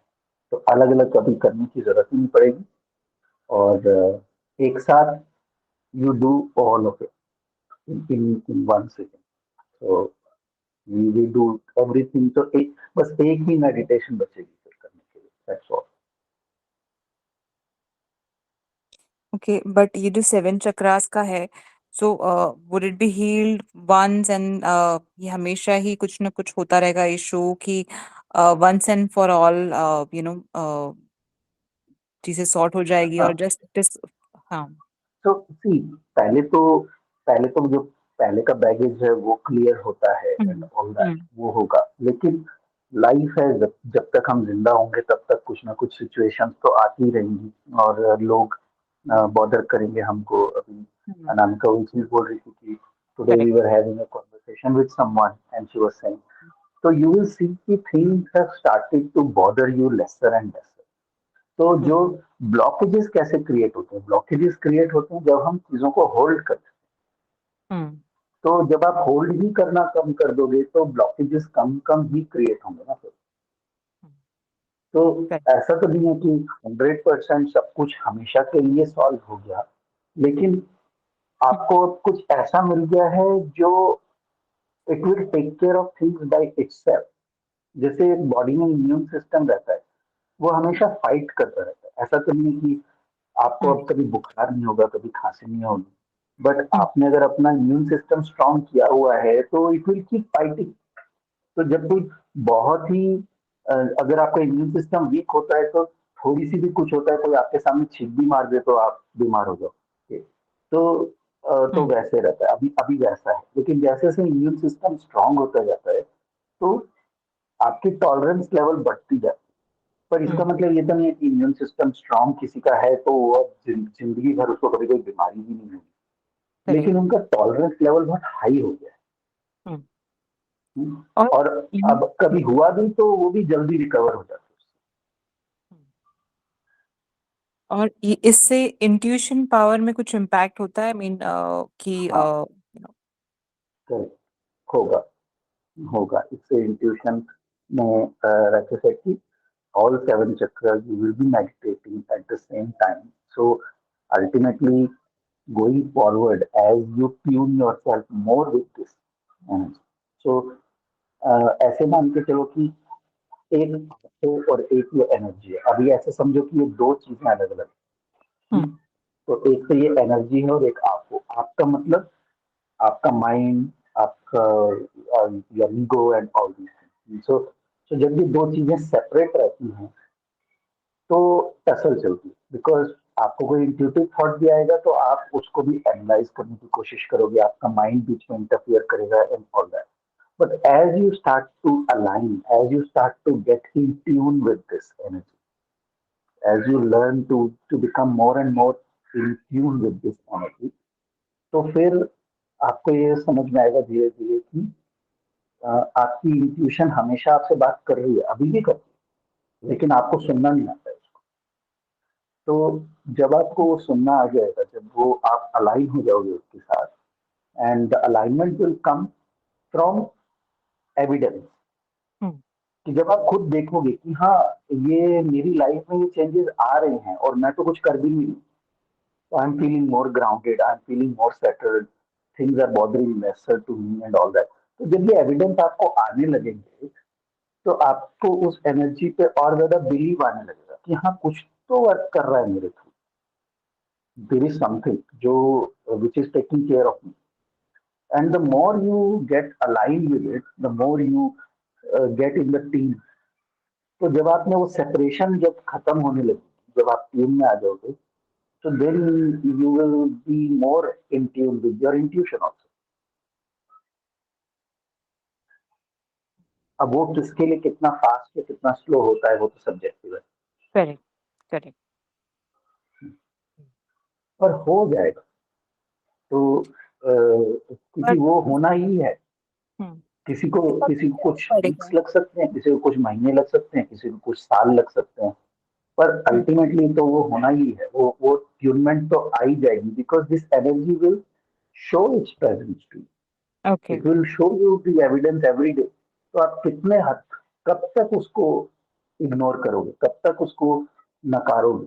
तो अलग अलग कभी करने की जरूरत ही नहीं पड़ेगी और एक साथ you do all of it in 1 second. So we do everything. तो एक बस एक ही meditation बचेगी फिर करने के लिए. That's all. Okay, but ये जो seven chakras का है, so would it be healed once and ये हमेशा ही कुछ ना कुछ होता रहेगा इशू कि once and for all, चीजें सॉर्ट हो जाएगी और हाँ. जस्ट हाँ. तो सी पहले तो जो पहले का बैगेज है वो क्लियर होता है एंड हम्म. ऑल दैट हम्म. वो होगा. लेकिन लाइफ है, जब तक हम जिंदा होंगे तब तक कुछ ना कुछ सिचुएशंस तो आती रहेंगी और लोग बॉदर करेंगे हमको. अभी हम्म. अनामिका वही चीज बोल रही थी कि today we correct. Were having a conversation with someone and she was saying, so you will see कि things have started to bother you lesser and lesser. तो जो हम्म. ब्लॉकेजेस कैसे क्रिएट होते हैं? ब्लॉकेजेस क्रिएट होते हैं जब हम चीजों को होल्ड करते हैं. हम्म. तो जब आप होल्ड ही करना कम कर दोगे तो ब्लॉकेजेस कम कम ही क्रिएट होंगे ना फिर. तो करेक्ट. ऐसा तो नहीं है कि 100% सब कुछ हमेशा के लिए सॉल्व हो गया, लेकिन आपको अब कुछ ऐसा मिल गया है जो it will take care of things by itself. जैसे बॉडी में इम्यून सिस्टम रहता है, वो हमेशा फाइट करता रहता है. ऐसा तो नहीं है कि आपको हम्म. अब कभी बुखार नहीं होगा, कभी खांसी नहीं होगी, बट हम्म. आपने अगर अपना इम्यून सिस्टम स्ट्रांग किया हुआ है तो इट विल कीप फाइटिंग. तो जब कोई बहुत ही अगर आपका इम्यून सिस्टम वीक होता है तो थोड़ी सी भी कुछ होता है, कोई आपके सामने छींक भी मार दे तो आप बीमार हो जाओ. तो तो हम्म. वैसे रहता है, अभी अभी वैसा है. लेकिन जैसे जैसे इम्यून सिस्टम स्ट्रांग होता जाता है तो आपकी टॉलरेंस लेवल बढ़ती जाती है. पर इसका हम्म. मतलब ये तो नहीं है कि इम्यून सिस्टम स्ट्रांग किसी का है तो वो अब जिंदगी भर उसको कभी कोई बीमारी भी नहीं होगी. करेक्ट. लेकिन उनका टॉलरेंस लेवल बहुत हाई हो गया है. हम्म. हम्म. और और इन- अब कभी हुआ भी तो वो भी जल्दी रिकवर हो जाता और इससे इंट्यूशन पावर में कुछ इम्पैक्ट होता है, I mean, कि है. हाँ, करेक्ट होगा. होगा। इससे इंट्यूशन में रखे से कि all seven chakras you will be meditating at the same time. So ultimately, going forward, as you tune yourself more with this energy. So ऐसे मान के चलो कि एक आपको और एक ये एनर्जी है। अभी ऐसे समझो कि ये दो चीजें अलग अलग हैं। Hmm. तो एक तो ये एनर्जी है और एक आपको, आपका मतलब आपका माइंड, आपका your ego and all these things. So जब ये दो चीजें सेपरेट रहती हैं तो टसल चलती है, बिकॉज आपको कोई इंट्यूटिव थॉट भी आएगा तो आप उसको भी एनालाइज करने की कोशिश करोगे, आपका माइंड बीच में इंटरफियर करेगा and all that. But as you start to align, as you start to get in tune with this energy, as you learn to become more and more in tune with this energy, तो फिर आपको ये समझ में आएगा धीरे धीरे कि आपकी इंट्यूशन हमेशा आपसे बात कर रही है, अभी भी करती है, लेकिन आपको सुनना नहीं आता है। तो जब आपको वो सुनना आ जाएगा, जब वो आप अलाइन हो जाओगे उसके साथ, and the alignment will come from evidence, Hmm. कि जब आप खुद देखोगे कि हाँ ये मेरी लाइफ में ये चेंजेस आ रहे हैं और मैं तो कुछ कर भी नहीं, तो I am feeling more grounded, I am feeling more settled, things are bothering lesser to me and all that. तो जब ये एविडेंस आपको आने लगेंगे तो आपको उस एनर्जी पे और ज्यादा बिलीव आने लगेगा कि हाँ कुछ तो वर्क कर रहा है मेरे थ्रू, there is something जो which is taking care of me, and the more you get aligned with it, the more you get in the team. तो जब आप में वो सेपरेशन जब खत्म होने लगी, जब आप टीम में आ जाओगे, तो then you will be more in tune with your intuition also. अब वो किसके लिए कितना फास्ट या कितना स्लो होता है वो तो सब्जेक्टिव है, Correct. Correct. पर हो जाएगा। तो क्योंकि But वो होना ही है। hmm. किसी को कुछ वीक्स पड़ेगा. लग सकते हैं, किसी को कुछ महीने लग सकते हैं, किसी को कुछ साल लग सकते हैं, पर Hmm. अल्टीमेटली तो वो होना ही है। वो ट्यूनमेंट तो आ ही जाएगी, because this energy will show its presence to, Okay. It will show you the evidence every day. तो आप कितने हद, कब तक उसको इग्नोर करोगे, कब तक उसको नकारोगे?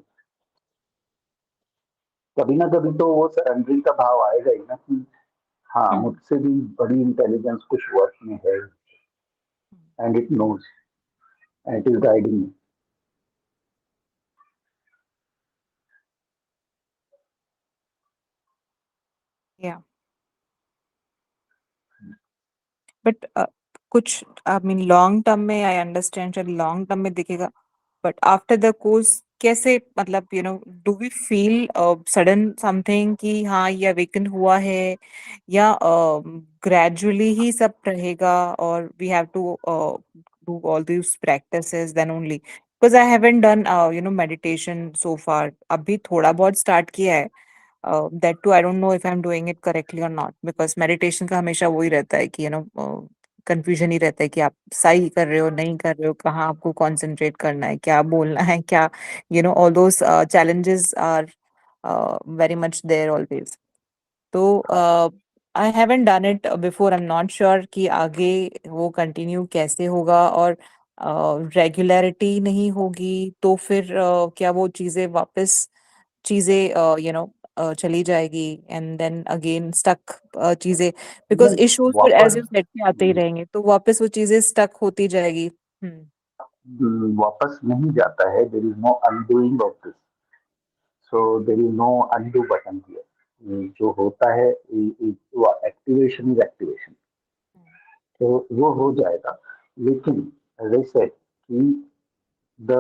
कभी ना कभी तो वो सरेंडरिंग का भाव आएगा ही ना, कि हाँ Hmm. मुझसे भी बड़ी इंटेलिजेंस कुछ वर्क में है, and it knows and it is guiding me. Yeah. But कुछ आई मीन लॉन्ग टर्म में आई अंडरस्टैंड, चल लॉन्ग टर्म में दिखेगा, बट आफ्टर द कोर्स कैसे, मतलब do we feel sudden something कि हाँ ये अवेकन हुआ है, या ग्रेजुअली ही सब रहेगा, और we have to do all this practices then only? Because I haven't done meditation so far, अभी थोड़ा बहुत स्टार्ट किया है। That too I don't know if I am doing it correctly और नॉट, बिकॉज मेडिटेशन का हमेशा वही रहता है कि कंफ्यूजन ही रहता है कि आप सही कर रहे हो नहीं कर रहे हो, कहाँ आपको कंसंट्रेट करना है, क्या बोलना है, क्या all those challenges are very much there always. तो आई haven't done it before, I am not sure कि आगे वो कंटिन्यू कैसे होगा, और रेगुलरिटी नहीं होगी तो फिर क्या वो चीजें वापस चीजें चली जाएगी, एंड देन अगेन स्टक चीजें, बिकॉज नहीं, इश्यूज फिर एज वापस यू सेड के आते ही रहेंगे, तो वापस वो चीजें स्टक होती जाएगी। हम्म. वापस नहीं जाता है, there is no undoing of this, so there is no undo button here. जो होता है वो एक्टिवेशन इज एक्टिवेशन, तो वो हो जाएगा। लेकिन एज आई सेड कि द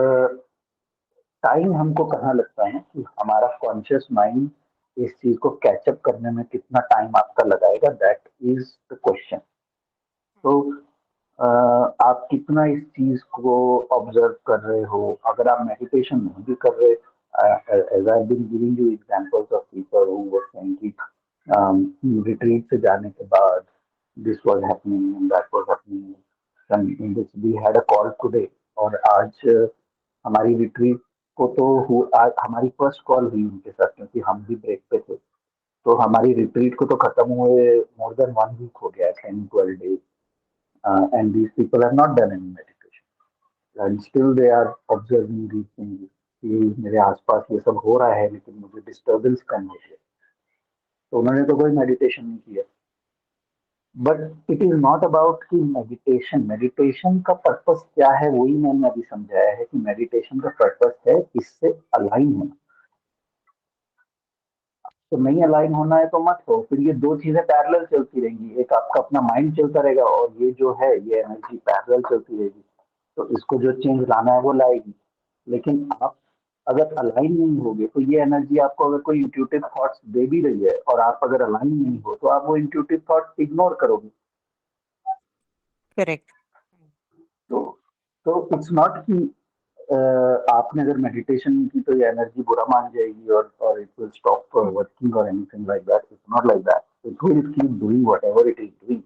टाइम हमको कहाँ लगता है कि हमारा कॉन्शियस माइंड इस चीज को कैचअप करने में कितना टाइम आपका लगाएगा, दैट इज द क्वेश्चन। तो आप कितना इस चीज को ऑब्जर्व कर रहे हो। अगर आप मेडिटेशन नहीं भी कर रहे, as I been giving you examples of people who were saying कि रिट्रीट से जाने के बाद this was happening and that was happening, in this we had a call today, और आज हमारी रिट्रीट को तो आज हमारी फर्स्ट कॉल हुई उनके साथ, क्योंकि हम भी ब्रेक पे थे। तो हमारी रिट्रीट को तो खत्म हुए मोर देन 1 वीक हो गया, 10-12 days. and these people have not done any meditation, and still they are observing these things कि मेरे आसपास ये सब हो रहा है लेकिन मुझे डिस्टर्बेंस कम हो गया, तो उन्होंने तो कोई मेडिटेशन नहीं किया. But it is not about कि मेडिटेशन मेडिटेशन का पर्पस क्या है, वही मैंने अभी समझाया है कि मेडिटेशन का पर्पस है इससे अलाइन होना. तो नहीं अलाइन होना है तो मत हो, फिर ये दो चीजें पैरेलल चलती रहेंगी, एक आपका अपना माइंड चलता रहेगा और ये जो है ये एनर्जी पैरेलल चलती रहेगी. तो इसको जो चेंज लाना है वो लाएगी. लेकिन आप अगर अलाइन नहीं होगे तो ये एनर्जी आपको अगर कोई इंट्यूटिव थॉट्स दे भी रही है और आप अगर अलाइन नहीं हो तो आप वो इंट्यूटिव थॉट्स इग्नोर करोगे. Correct. तो इट्स नॉट कि आपने अगर मेडिटेशन नहीं की तो ये एनर्जी बुरा मान जाएगी और इट विल स्टॉप वर्किंग और anything like that. It's not like that. It will keep doing whatever it is doing.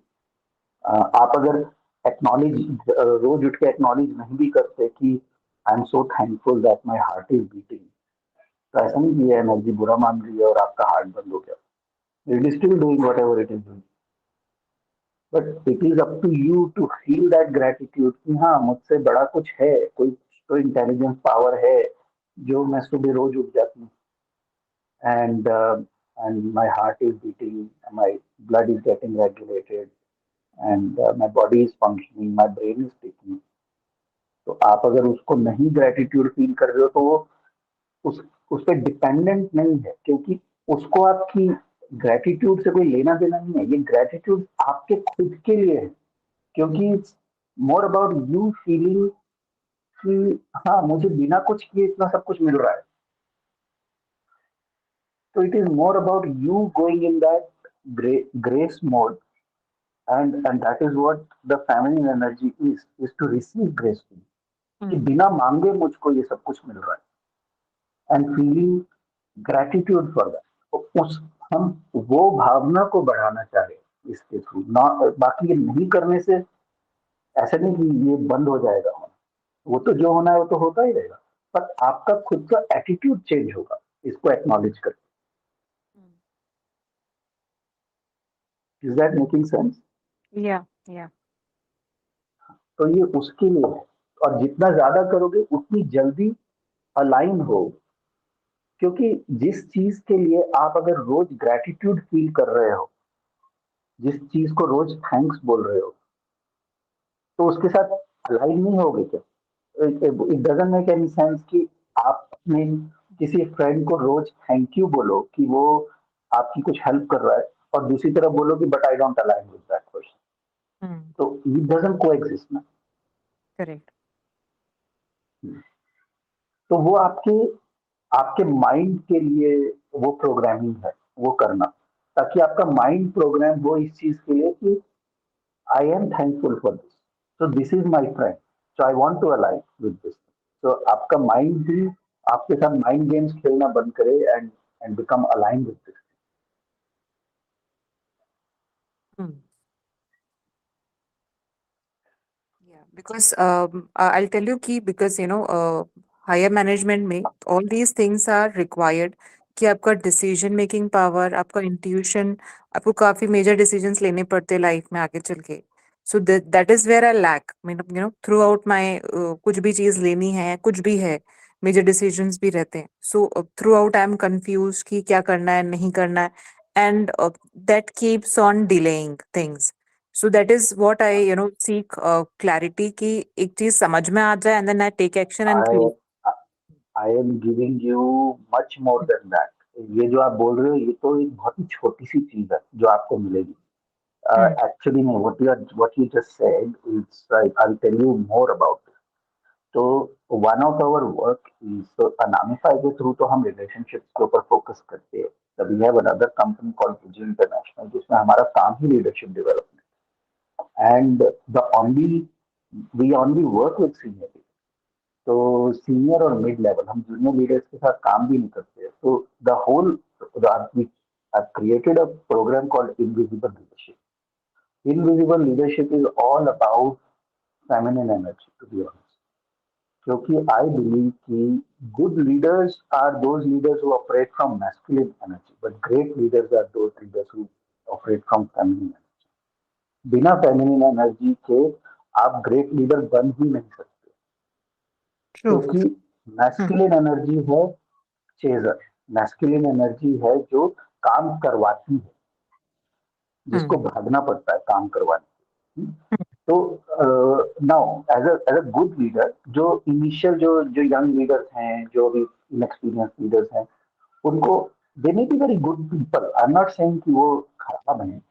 आप अगर एक्नॉलेज रोज उठ के एक्नॉलेज नहीं भी करते कि I am so thankful that my heart is beating, तो ऐसा नहीं कि ये एनर्जी बुरा मान रही है और आपका हार्ट बंद हो गया. It is still doing whatever it is doing. But it is up to you to feel that gratitude कि हाँ मुझसे बड़ा कुछ है, कोई तो इंटेलिजेंस पावर है जो मैं सुबह रोज उठ जाती हूँ and my heart is beating, my blood is getting regulated, and my body is functioning, my brain is ticking. तो आप अगर उसको नहीं ग्रेटिट्यूड फील कर रहे हो तो वो उस पर डिपेंडेंट नहीं है, क्योंकि उसको आपकी ग्रेटिट्यूड से कोई लेना देना नहीं है. ये ग्रेटिट्यूड आपके खुद के लिए है, क्योंकि it's more about you feeling कि हाँ मुझे बिना कुछ किए इतना सब कुछ मिल रहा है. So it is more about you going in that grace mode, and that is what the feminine energy is to receive gracefully. कि बिना मांगे मुझको ये सब कुछ मिल रहा है and feeling gratitude for that. तो उस हम वो भावना को बढ़ाना चाह रहे हैं इसके थ्रू. बाकी ये नहीं करने से ऐसा नहीं कि ये बंद हो जाएगा होना, वो तो जो होना है वो तो होता ही रहेगा, पर आपका खुद का एटीट्यूड चेंज होगा इसको एक्नॉलेज करके. Is that making sense? Yeah, yeah. तो ये उसके लिए है, और जितना ज्यादा करोगे उतनी जल्दी अलाइन हो, क्योंकि जिस चीज के लिए आप अगर रोज ग्रेटिट्यूड फील कर रहे हो, जिस चीज को रोज थैंक्स बोल रहे हो, तो उसके साथ अलाइन नहीं होगे क्या? It doesn't make any sense कि आप अपने किसी फ्रेंड को रोज थैंक यू बोलो कि वो आपकी कुछ हेल्प कर रहा है और दूसरी तरफ बोलो कि but I don't align with that person. तो इट डजंट कोएग्जिस्ट ना. Correct. तो वो आपके आपके माइंड के लिए वो प्रोग्रामिंग है, वो करना, ताकि आपका माइंड प्रोग्राम हो इस चीज के लिए कि I am thankful for this, so this is my friend, so I want to align with this. तो आपका माइंड भी आपके साथ माइंड गेम्स खेलना बंद करे and become align with this. Yeah, because I'll tell you key because higher management में all these things are required कि आपका decision making power, आपका intuition, आपको काफी major decisions लेने पड़ते हैं life में आगे चल के. So that is where I lack. Throughout my कुछ भी चीज लेनी है, कुछ भी है, major decisions भी रहते हैं. So throughout I am confused कि क्या करना है, नहीं करना है, and that keeps on delaying things. So that is what I seek clarity कि एक चीज समझ में आ जाए and then I take action and I close. I am giving you much more than that. ये जो आप बोल रहे हो ये तो एक बहुत ही छोटी सी चीज है जो आपको मिलेगी. Actually, no, what you just said is I'll tell you more about it. तो one of our work is so Anamika के थ्रू तो हम relationships के ऊपर फोकस करते हैं. So we have another company called Fuji International जिसमें हमारा काम ही leadership development, and the only we only work with senior leaders. तो सीनियर और मिड लेवल हम जूनियर लीडर्स के साथ काम भी नहीं करते. तो the whole created a program called Invisible Leadership. Invisible leadership is all about feminine energy, to be honest. क्योंकि I believe कि good leaders are those leaders who operate from masculine energy, but great leaders are those leaders who operate from feminine energy. बिना feminine energy के आप great leader बन ही नहीं सकते, True. क्योंकि Hmm. Masculine energy है chaser, masculine energy है जो काम करवाती है, जिसको Hmm. भागना पड़ता है काम करवाने। Hmm. तो now as a good leader, जो इनिशियल जो यंग लीडर्स हैं, जो भी इनएक्सपीरियंस लीडर्स हैं, उनको they may be very good people, I am not saying कि वो खराब हैं,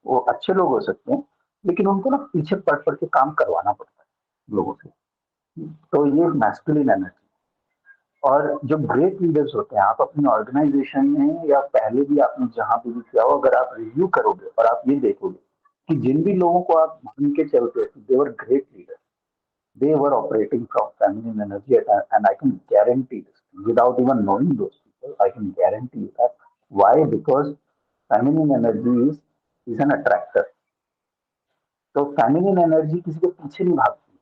वो अच्छे लोग हो सकते हैं, लेकिन उनको ना पीछे पड़ पड़ के काम करवाना पड़ता है लोगों से। तो ये मैस्कुलिन एनर्जी। और जो ग्रेट लीडर्स होते हैं, आप अपनी ऑर्गेनाइजेशन में या पहले भी आपने जहां पे भी किया हो, अगर आप रिव्यू करोगे और आप ये देखोगे कि जिन भी लोगों को आप मान के चलते थे they were great leader, they were operating from feminine energy, and I can guarantee this without even knowing those people. I can guarantee you that. Why? Because feminine energy is an attractor. तो feminine energy किसी के पीछे नहीं भागती,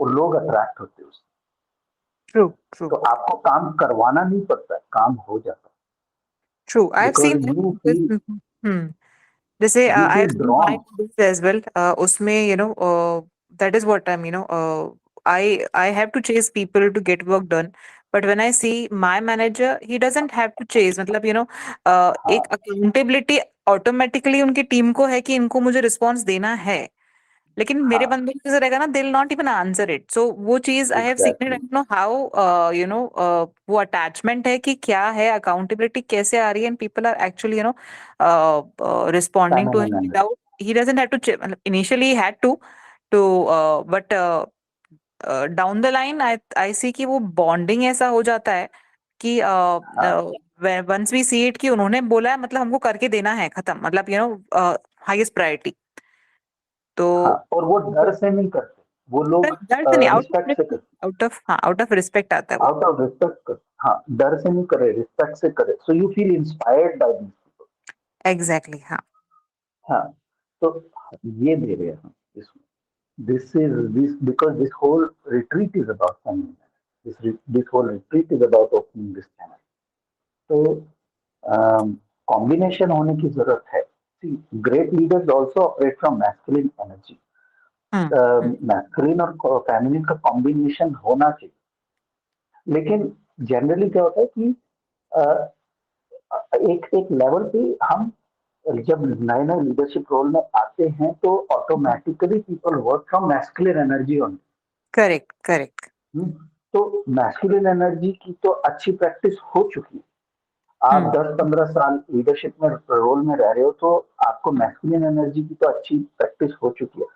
वो लोग attract होते हैं उससे। True. तो True. आपको काम करवाना नहीं पड़ता है, काम हो जाता True. I है, have seen because that you because feel hmm. जैसे you I have feel seen my drawn. colleagues as well, उसमें that is what I'm, I have to chase people to get work done, but when I see my manager, he doesn't have to chase, मतलब एक हाँ accountability automatically उनकी team को है कि इनको मुझे रिस्पॉन्स देना है, लेकिन मेरे हाँ बंदे को जैसे रहेगा ना, they will not even answer it. So वो चीज I have seen it, I exactly. Don't know how वो अटैचमेंट है कि क्या है, अकाउंटेबिलिटी कैसे आ रही है, and people are actually responding to him feminine energy. Without, he doesn't have to, मतलब initially he had to but down the line I see कि वो बॉन्डिंग ऐसा हो जाता है कि हाँ वंस वी सी इट कि उन्होंने बोला है, मतलब हमको करके देना है, खत्म, मतलब हाईएस्ट प्रायोरिटी। तो हाँ, और वो डर से नहीं करते, वो लोग डर से नहीं, रिस्पेक्ट से करते, आउट ऑफ रिस्पेक्ट आता है वो। आउट ऑफ रिस्पेक्ट कर, हाँ डर से नहीं करे, रिस्पेक्ट से करे, so you feel inspired by these people. Exactly, हाँ। हाँ, तो ये दे रहे हैं हम इसमें। This is this because this whole retreat is about family, this whole retreat is about opening this channel. तो कॉम्बिनेशन होने की जरूरत है। Great leaders also operate from masculine energy, hmm. Hmm. Masculine और फेमिनिन का कॉम्बिनेशन होना चाहिए। लेकिन जनरली क्या होता है कि अ, एक एक लेवल पे हम जब नए नए लीडरशिप रोल में आते हैं तो automatically people work from masculine energy only. Correct, correct. तो मैस्कुलिन एनर्जी की तो अच्छी प्रैक्टिस हो चुकी है, आप हम्म। 10-15 साल लीडरशिप में रोल में रह रहे हो, तो आपको मैस्कुलिन एनर्जी की तो अच्छी प्रैक्टिस हो चुकी है।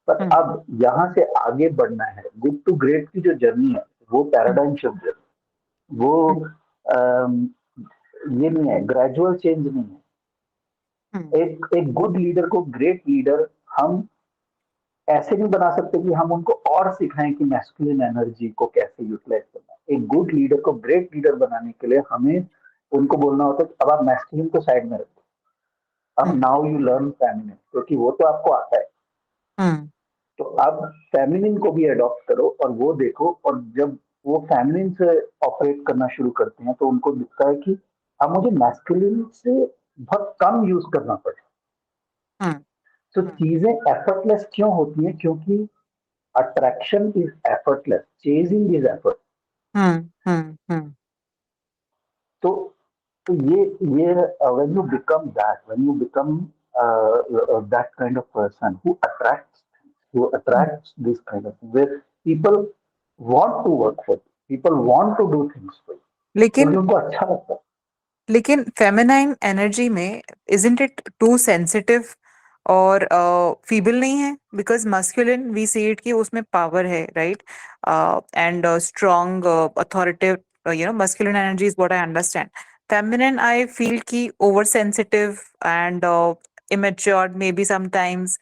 पर हम्म। अब यहाँ से आगे बढ़ना है, गुड टू ग्रेट की जो जर्नी है, वो हम्म। पैराडाइम शिफ्ट जर्नी, वो अम, ये नहीं है, ग्रेजुअल चेंज नहीं है। हम्म। एक एक गुड लीडर को ग्रेट लीडर हम ऐसे नहीं बना सकते कि हम उनको और सिखाएं कि मैस्कुलिन एनर्जी को कैसे यूटिलाइज करना है। एक गुड लीडर को ग्रेट लीडर बनाने के लिए हमें उनको बोलना होता है कि अब आप मैस्कुलिन को साइड में रखो, अब हम्म। नाउ यू लर्न फेमिनिन, क्योंकि वो तो आपको आता है। हम्म। तो अब फेमिनिन को भी अडॉप्ट करो और वो देखो, और जब वो फेमिनिन से ऑपरेट करना शुरू करते हैं तो उनको दिखता है कि अब मुझे मैस्कुलिन से बहुत कम यूज करना पड़े। हम्म। तो चीजें एफर्टलेस क्यों होती हैं? क्योंकि attraction is effortless, chasing is effort. Hmm. Hmm. Hmm. तो तो ये when you become that, when you become that kind of person who attracts, who hmm. attracts this kind of thing, where people want to work for you, people want to do things for you, क्योंकि लेकिन उनको अच्छा लगता है। लेकिन feminine energy में isn't it too sensitive और feeble नहीं है? Because masculine we see it कि उसमें पावर है, right, and strong authoritative, masculine energy is what I understand. Feminine I feel कि over sensitive and immature maybe sometimes,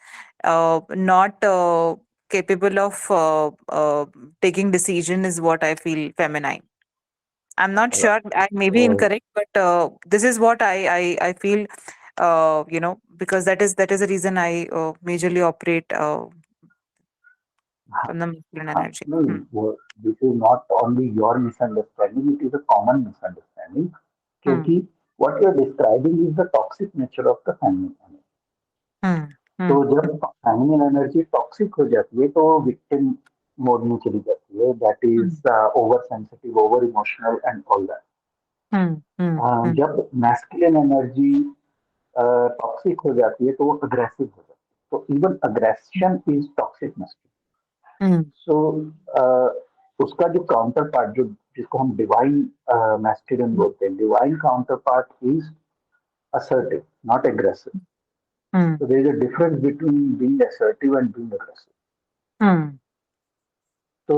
not capable of taking decision is what I feel feminine. I'm not sure. I may be तो incorrect, but this is what I feel. Because that is the reason I majorly operate from the masculine हाँ, energy. नहीं Hmm. वो, this is not only your misunderstanding, it is a common misunderstanding, Hmm. क्योंकि what you are describing is the toxic nature of the family. Hmm. तो Hmm. जब feminine energy toxic हो जाती है तो विक्टिम मोड में चली जाती है, that Hmm. Is over sensitive, over emotional and all that. Hmm. Hmm. Hmm. जब मैस्कुलिन एनर्जी टॉक्सिक हो जाती है तो वो अग्रेसिव हो जाती है, तो even aggression is toxic masculine. Hmm. सो उसका जो काउंटर पार्ट, जो जिसको हम डिवाइन मैस्कुलिन बोलते हैं, divine counter part is assertive, not aggressive. Hmm. So there is a difference between being assertive and being aggressive. Hmm. तो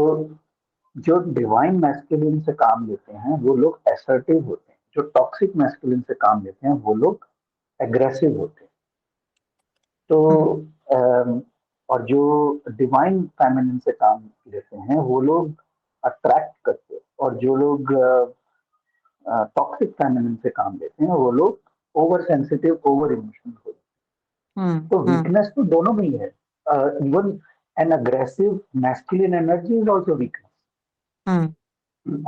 जो डिवाइन मैस्कुलिन से काम लेते हैं वो लोग assertive होते हैं, जो टॉक्सिक मैस्कुलिन से काम लेते हैं वो लोग एग्रेसिव होते हैं। तो Hmm. और जो डिवाइन फेमिनिन से काम लेते हैं वो लोग अट्रैक्ट करते हैं, और जो लोग टॉक्सिक फेमिनिन से काम लेते हैं वो लोग ओवर सेंसिटिव, ओवर इमोशनल होते हैं। Hmm. तो Hmm. वीकनेस तो दोनों में ही है। Even an aggressive masculine energy is also weakness. Hmm.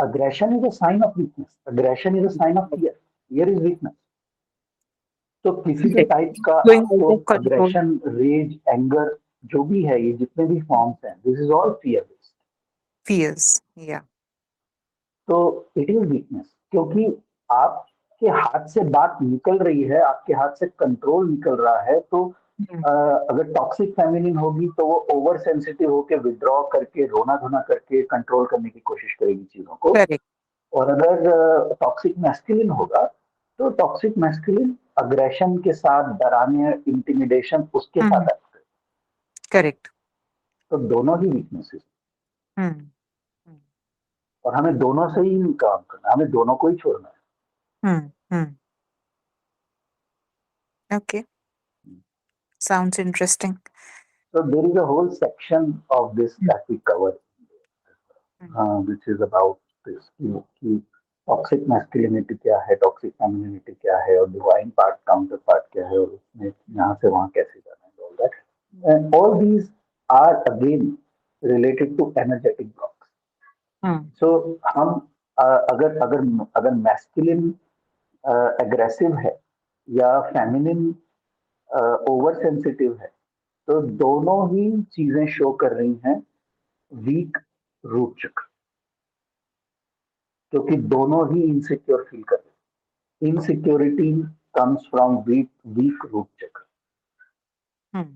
Aggression is a sign of weakness, aggression is a sign of fear, fear is weakness. तो किसी भी Correct. टाइप का Going आपको out of control. Aggression, rage, anger जो भी है, ये जितने भी फॉर्म्स हैं, this is all fear based. Fears. Yeah. तो इट इज वीकनेस, क्योंकि आपके हाथ से बात निकल रही है, आपके हाथ से कंट्रोल निकल रहा है, तो Hmm. अगर टॉक्सिक फेमिनिन होगी तो वो ओवर सेंसिटिव होके विड्रॉ करके, रोना धोना करके कंट्रोल करने की कोशिश करेगी चीजों को। Correct. और अगर टॉक्सिक मैस्कुलिन होगा तो टॉक्सिक मैस्कुलिन अग्रेशन के साथ, डराने, इंटिमिडेशन उसके साथ Hmm. act करेगा। Correct. तो दोनों ही वीकनेसेस, Hmm. Hmm. और हमें दोनों से ही काम करना है, हमें दोनों को ही छोड़ना है। Hmm. Hmm. Okay. Sounds interesting. So there is a whole section of this Hmm. that we covered, Hmm. which is about this कि टॉक्सिक मैस्कुलिनिटी क्या है, टॉक्सिक फेमिनिटी क्या है, और डिवाइन पार्ट, काउंटर पार्ट क्या है, और उसमें यहाँ से वहाँ कैसे जाना है, all that. And all these are again related to energetic blocks. Hmm. So हम अगर अगर अगर मैस्कुलिन एग्रेसिव है या फेमिनिन ओवर सेंसिटिव है, तो दोनों ही चीजें शो कर रही हैं वीक रूट चक्र, क्योंकि दोनों ही इनसिक्योर फील कर रहे हैं। Insecurity comes from weak weak root chakra. Hmm.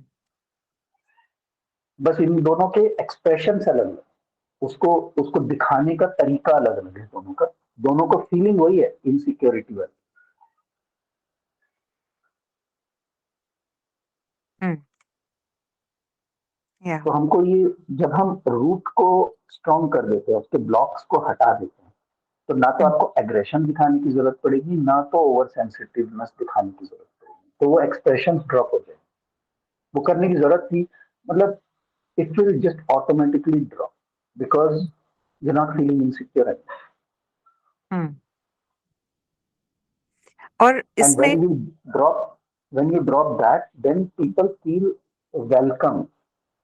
बस इन दोनों के एक्सप्रेशन अलग है, उसको उसको दिखाने का तरीका अलग अलग है दोनों का। दोनों को फीलिंग वही है, इनसिक्योरिटी वाली। Hmm. Yeah. तो हमको ये, जब हम रूट को स्ट्रॉन्ग कर देते हैं, उसके ब्लॉक्स को हटा देते हैं, तो ना तो Hmm. आपको एग्रेशन दिखाने की जरूरत पड़ेगी, ना तो ओवर सेंसिटिवनेस दिखाने की जरूरत पड़ेगी, तो वो एक्सप्रेशन ड्रॉप हो जाए। वो करने की जरूरत थी, मतलब it will just automatically drop because you're not feeling insecure anymore. Hmm. और And इसमें when you drop that, then people feel welcome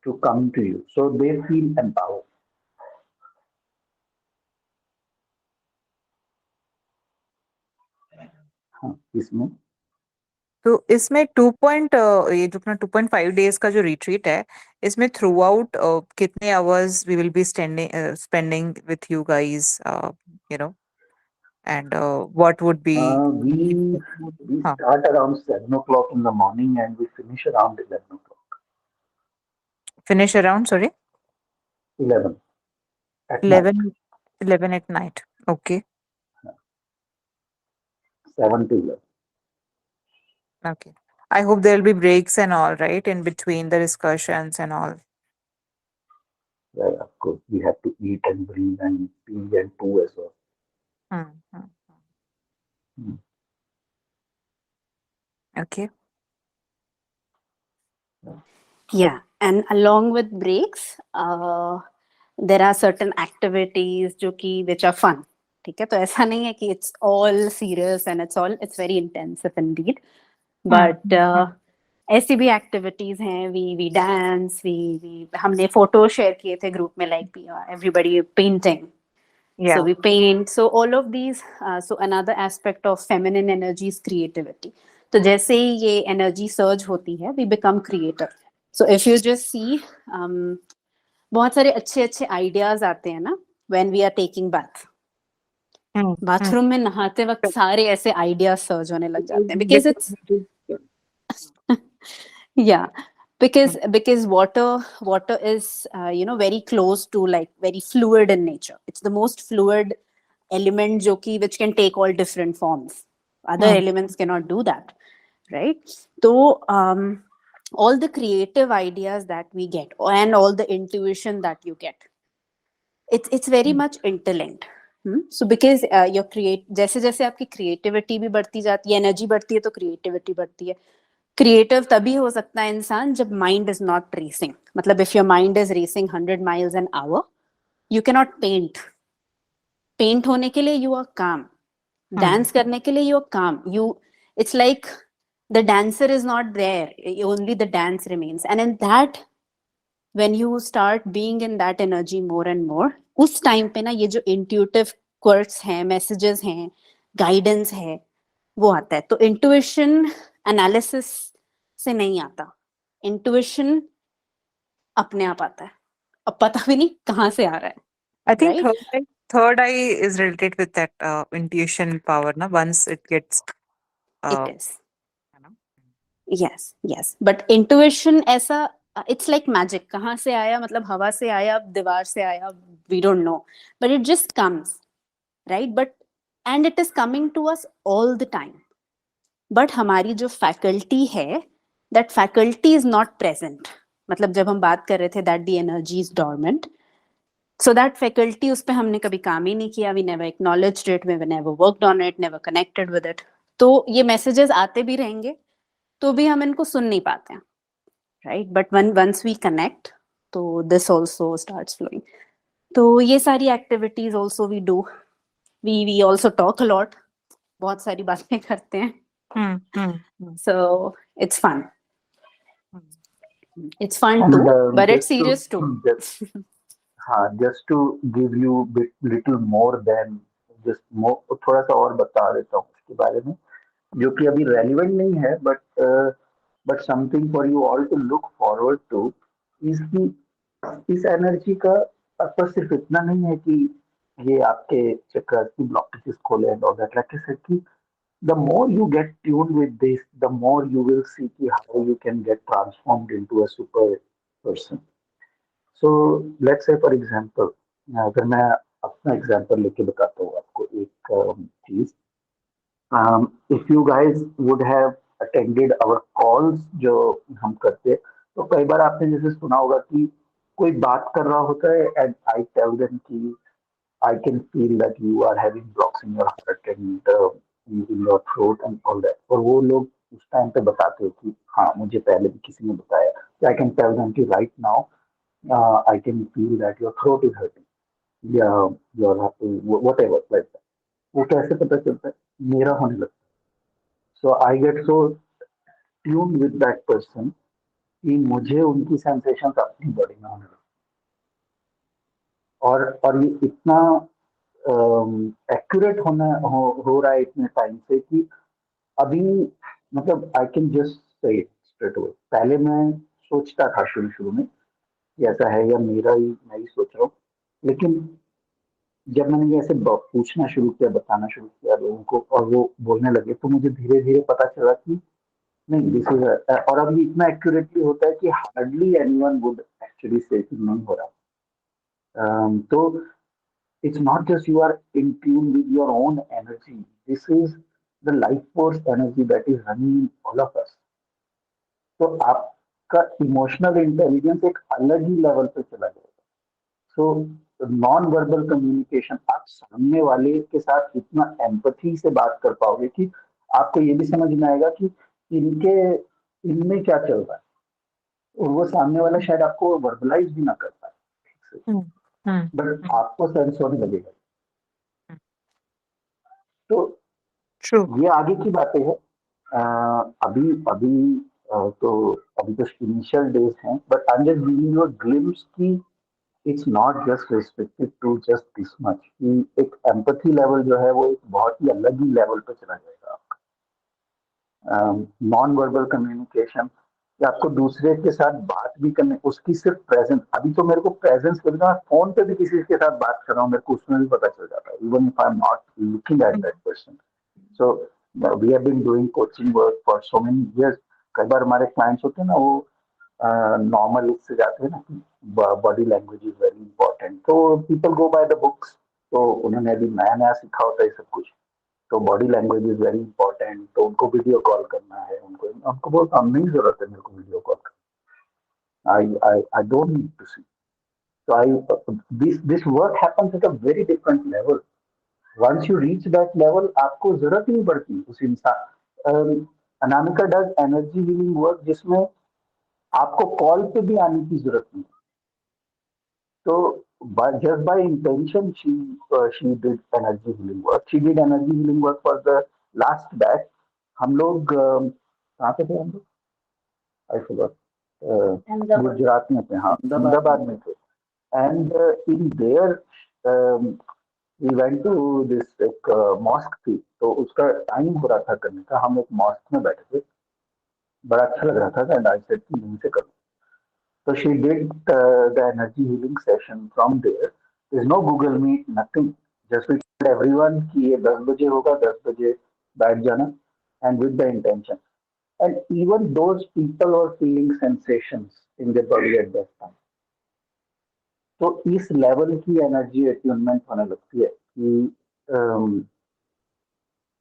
to come to you, so they feel empowered. हाँ, इसमें तो इसमें ये जो अपना 2.5 डेज का जो रिट्रीट है, इसमें थ्रू आउट कितने hours we will be spending with you guys, you know, and what would be. we हाँ, start around 7 o'clock in the morning and we finish around 11 o'clock. Finish around, sorry, 11 at night, 11 at night. Okay. 7 to 11. Okay. I hope there'll be breaks and all, right, in between the discussions and all. Where of course we have to eat and breathe and pee and poo as well. Hmm. Hmm. Hmm. Okay. Yeah, and along with breaks, there are certain activities जो कि which are fun. ठीक है, तो ऐसा नहीं है कि it's all serious and it's very intensive indeed. But ऐसी भी एक्टिविटीज हैं, वी डांस, वी हमने फोटो शेयर किए थे ग्रुप में, like everybody painting, so Yeah. we paint, so all of these, so another aspect of feminine energy is creativity. तो जैसे ही ये एनर्जी सर्ज होती है we become creator. So if you just see बहुत सारे अच्छे अच्छे आइडियाज आते हैं ना when we are taking bath. Bathroom में नहाते वक्त सारे ऐसे आइडियाज सर्ज होने लग जाते हैं because it's yeah, because water is very close to, like, very fluid in nature. It's the most fluid element jo ki which can take all different forms. Other elements cannot do that, right? So all the creative ideas that we get and all the intuition that you get, it's very much interlinked. So because your create जैसे जैसे आपकी creativity भी बढ़ती जाती है, energy बढ़ती है, तो creativity बढ़ती है. क्रिएटिव तभी हो सकता है इंसान जब माइंड इज नॉट रेसिंग. मतलब if your mind is racing 100 miles an hour, you can not paint. Paint होने के लिए यू आर काम. डांस करने के लिए you are calm. You it's like the dancer is not there, only the dance remains. And in that when you start being in that energy more and more, उस time पे ना ये जो intuitive quirks हैं, messages हैं, guidance है, वो आता है. तो intuition analysis से नहीं आता. intuition अपने आप आता है. अब पता भी नहीं कहाँ से आ रहा है. I think Right? third eye is related with that intuition power, na? Once it gets It uh, is. Yes. But intuition ऐसा, it's like magic. कहाँ से आया, मतलब हवा से आया, दीवार से आया, we don't know. But it just comes, right? And it is coming to us all the time. But हमारी जो faculty है, that faculty is not present. मतलब जब हम बात कर रहे थे that the energy is dormant, so that faculty, उस पे हमने कभी काम ही नहीं किया. We never acknowledged it, we never worked on it, never connected with it. तो ये messages आते भी रहेंगे, तो भी हम इनको सुन नहीं पाते हैं, right? But once we connect, तो this also starts flowing. तो ये सारी activities also we do. We also talk a lot. बहुत सारी बातें करते हैं. So it's fun. It's fun And too, but it's just to serious too. just to give you little more than just more, थोड़ा सा और बता देता हूँ इसके बारे में, जो कि अभी रेलिवेंट नहीं है, but something for you all to look forward to. इसकी इस एनर्जी का पर्पस सिर्फ इतना नहीं है कि ये आपके चक्र की ब्लॉकेजेस खोले and all that. Like I said कि the more you get tuned with this, the more you will see कि how you can get transformed into a super person. So let's say for example, अगर मैं अपना example लेके बताता हूँ आपको एक चीज. If you guys would have attended our calls जो हम करते हैं, तो कई बार आपने जैसे सुना होगा कि कोई बात कर रहा होता है एंड आई टेल देम कि I can feel that you are having blocks in your heart and in your throat and all that. और वो लोग उस टाइम पे बताते हैं कि हाँ मुझे पहले भी किसी ने बताया कि I can tell them कि right now I can feel that your throat is hurting. Yeah, your whatever like that. वो कैसे पता चलता है? मेरा होने लगता है. So I get so tuned with that person कि मुझे उनकी सेंसेशन अपनी बॉडी में होने लगता है. और ये इतना एक्यूरेट हो रहा है इतने टाइम से कि अभी मतलब I can just say it straight away. पहले मैं सोचता था शुरू शुरू में कि ऐसा है या मेरा ही मैं ही सोच रहा हूँ, लेकिन जब मैंने ये ऐसे पूछना शुरू किया, बताना शुरू किया लोगों को और वो बोलने लगे, तो मुझे धीरे धीरे पता चला कि नहीं दिस इज. और अब ये इतना एक्यूरेटली होता है कि हार्डली एनीवन वुड एक्चुअली से कि नहीं हो रहा. तो it's not just you are in tune with your own energy. This is the life force energy that is running in all of us. तो आपका इमोशनल इंटेलिजेंस एक अलग ही लेवल पे चला जाएगा. सो नॉन वर्बल कम्युनिकेशन, आप सामने वाले के साथ इतना एम्पथी से बात कर पाओगे कि आपको ये भी समझ में आएगा कि इनके इनमें क्या चल रहा है, और वो सामने वाला शायद आपको वर्बलाइज भी ना कर पाए, बट आपको सेंस होने लगेगा. तो True. ये आगे की बातें हैं. अभी अभी तो अभी तो इनिशियल डेज हैं, but I am just giving you a glimpse कि it's not just restricted to just this much, कि एक एम्पैथी लेवल जो है वो एक बहुत ही अलग ही लेवल पे चला जाएगा आपका. नॉन वर्बल कम्युनिकेशन, कि आपको दूसरे के साथ बात भी करने, उसकी सिर्फ प्रेजेंस, अभी तो मेरे को प्रेजेंस के बिना फोन पे भी किसी के साथ बात कर रहा हूँ, मेरे को उसमें भी पता चल जाता है, even if I am not looking at that person. So we have been doing coaching work for so many years. कई बार हमारे क्लाइंट्स होते हैं ना, वो नॉर्मल से जाते हैं ना कि body language is very important, तो people go by the books. तो उन्होंने अभी नया नया सीखा होता है ये सब कुछ, तो body language is very important, तो उनको वीडियो कॉल करना है, उनको उनको बहुत कम नहीं जरूरत है मेरे को वीडियो कॉल करना. I don't need to see. So this work happens at a very different level. Once you reach that level, आपको जरूरत ही नहीं पड़ती उस इंसान. Anamika does energy healing work जिसमें आपको कॉल पे भी आने की जरूरत नहीं. So just by intention, she did energy healing work. She did energy healing work for the last batch. हम लोग कहाँ पे थे हम लोग? I forgot. गुजरात में थे, हाँ, अहमदाबाद में थे. And in there, um, we went to this एक मॉस्क थी, तो उसका टाइम हो रहा था करने का. हम एक मॉस्क में बैठे थे, बड़ा अच्छा लग रहा था, एंड आई सेड कि यहीं से करो. So she did the energy healing session from there. There's no Google Meet, nothing. Just we told everyone कि ये 10 बजे होगा, 10 बजे बैठ जाना, and with the intention. And even those people were feeling sensations in their body at that time. तो इस level की एनर्जी अट्यूनमेंट होने लगती है कि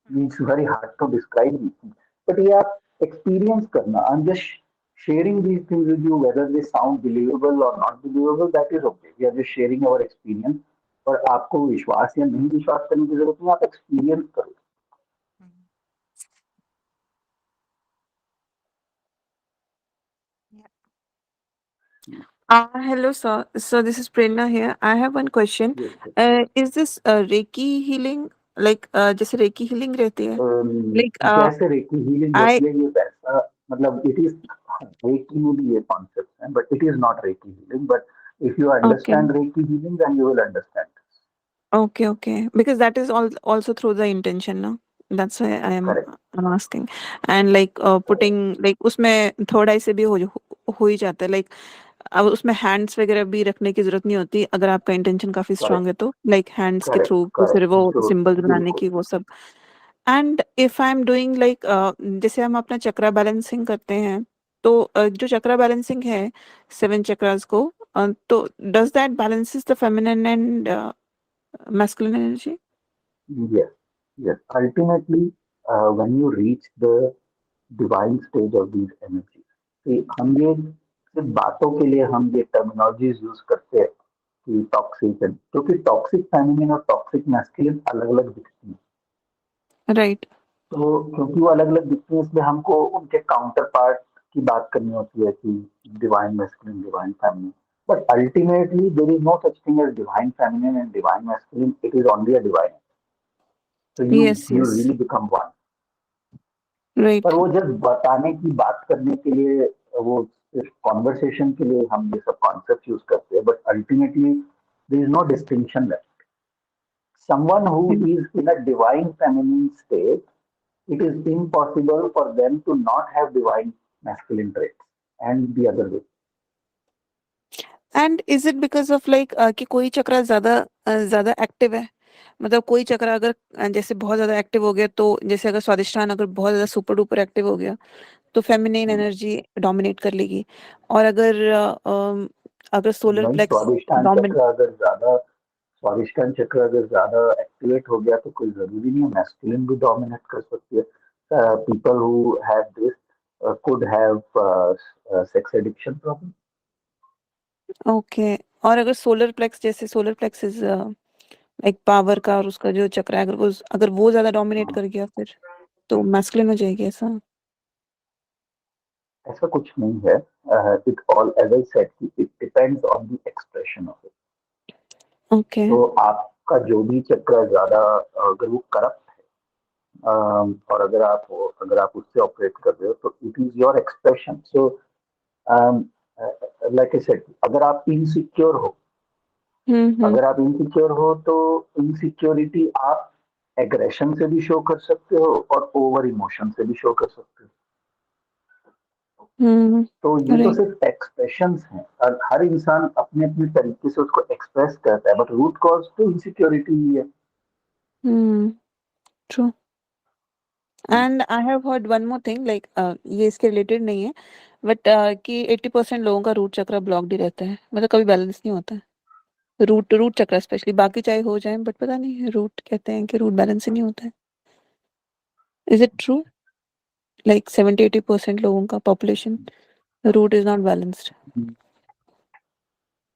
it's very hard to describe these things. But ये आप experience करना. I'm just sharing these things with you, whether they sound believable or not believable, that is okay. We are just sharing our experience. और आपको विश्वास या नहीं विश्वास करने की जरूरत नहीं, आप एक्सपीरियंस करो. Hello, sir. So this is Prerna here. I have one question. Yes, yes. Is this Reiki healing like जैसे Reiki healing रहती है? Like जैसे रेकी हीलिंग I होती है, ये वैसा, मतलब इट इज रेकी में भी ये कॉन्सेप्ट है, but it is not reiki healing. But if you okay, understand reiki healing then you will understand. okay, because that is all also through the intention, no? That's why correct. I'm asking. And like putting like उसमें third आई से भी हो ही जाता है, like अब उसमें hands वगैरह भी रखने की जरूरत नहीं होती अगर आपका इंटेंशन काफी स्ट्रांग है, करेक्ट. तो लाइक हैंड्स के करेक्ट. थ्रू फिर करेक्ट. वो जो सिंबल्स बनाने बिल्कुल. की वो सब. And if I am doing like जैसे हम अपना चक्रा बैलेंसिंग करते हैं, तो जो चक्रा बैलेंसिंग है 7 चक्रास को, तो does that balances the feminine and masculine energy? Yes. Yes. Ultimately, when you reach the divine stage of these energies, see, हम ये सिर्फ बातों के लिए हम ये टर्मिनोलॉजीज यूज करते हैं कि टॉक्सिक है, क्योंकि टॉक्सिक फेमिनिन और टॉक्सिक मैस्कुलिन अलग अलग दिखती हैं. Right. तो क्योंकि वो अलग अलग दिखती हैं, इसलिए हमको उनके काउंटर पार्ट की बात करनी होती है कि divine masculine, divine feminine. But ultimately, there is no such thing as divine feminine and divine masculine. It is only a divine. So Yes, you yes. really become one. पर Right. वो जब बताने की बात करने के लिए, वो सिर्फ कॉन्वर्सेशन के लिए हम ये सब कॉन्सेप्ट यूज करते हैं, but ultimately there is no distinction left. Someone who Mm. is in a divine feminine state, it is impossible for them to not have divine masculine traits, and the other way. And is it because of like कि कोई चक्र ज्यादा active है? मतलब कोई चक्र अगर जैसे बहुत ज्यादा एक्टिव हो गया, तो जैसे अगर स्वादिष्टान अगर बहुत ज्यादा सुपर डुपर एक्टिव हो गया, तो फेमिनिन एनर्जी डोमिनेट कर लेगी. और अगर सोलर नहीं, प्लेक्स स्वादिष्टान डोमिनेट. चक्र अगर ज्यादा, स्वादिष्टान चक्र अगर ज्यादा एक्टिवेट हो गया तो कोई जरूरी नहीं है मैस्कुलिन भी डोमिनेट कर सकती है. People who have this could have sex addiction problem. Okay. और अगर सोलर प्लेक्स, जैसे solar plexus is like power का, और उसका जो चक्र है, अगर वो ज्यादा डोमिनेट कर गया, फिर तो मैस्कुलिन हो जाएगी ऐसा? ऐसा कुछ नहीं है. It all as I said कि it depends on the expression of it. Okay. तो आपका जो भी चक्र ज्यादा, अगर वो करप्ट है, और अगर आप उससे ऑपरेट कर रहे हो, तो it is your expression. So like I said, अगर आप इनसिक्योर हो, हम्म. अगर आप इनसिक्योर हो तो इनसिक्योरिटी आप एग्रेशन से भी शो कर सकते हो और ओवर इमोशन से भी शो कर सकते हो। तो ये तो राइट। सिर्फ एक्सप्रेशंस हैं और हर इंसान अपने अपने तरीके से उसको एक्सप्रेस करता है, बट रूट कॉज तो इनसिक्योरिटी ही है। True. And I have heard one more thing, like ये इसके रिलेटेड नहीं है, बट कि 80% लोगों का रूट चक्र ब्लॉक्ड ही रहता है, मतलब कभी बैलेंस नहीं होता है। रूट रूट चक्र स्पेशली, बाकी चाहे हो जाए, बट पता नहीं, रूट कहते हैं कि रूट बैलेंस ही नहीं होता है। Is it true? लाइक 70-80% लोगों का population root is not balanced.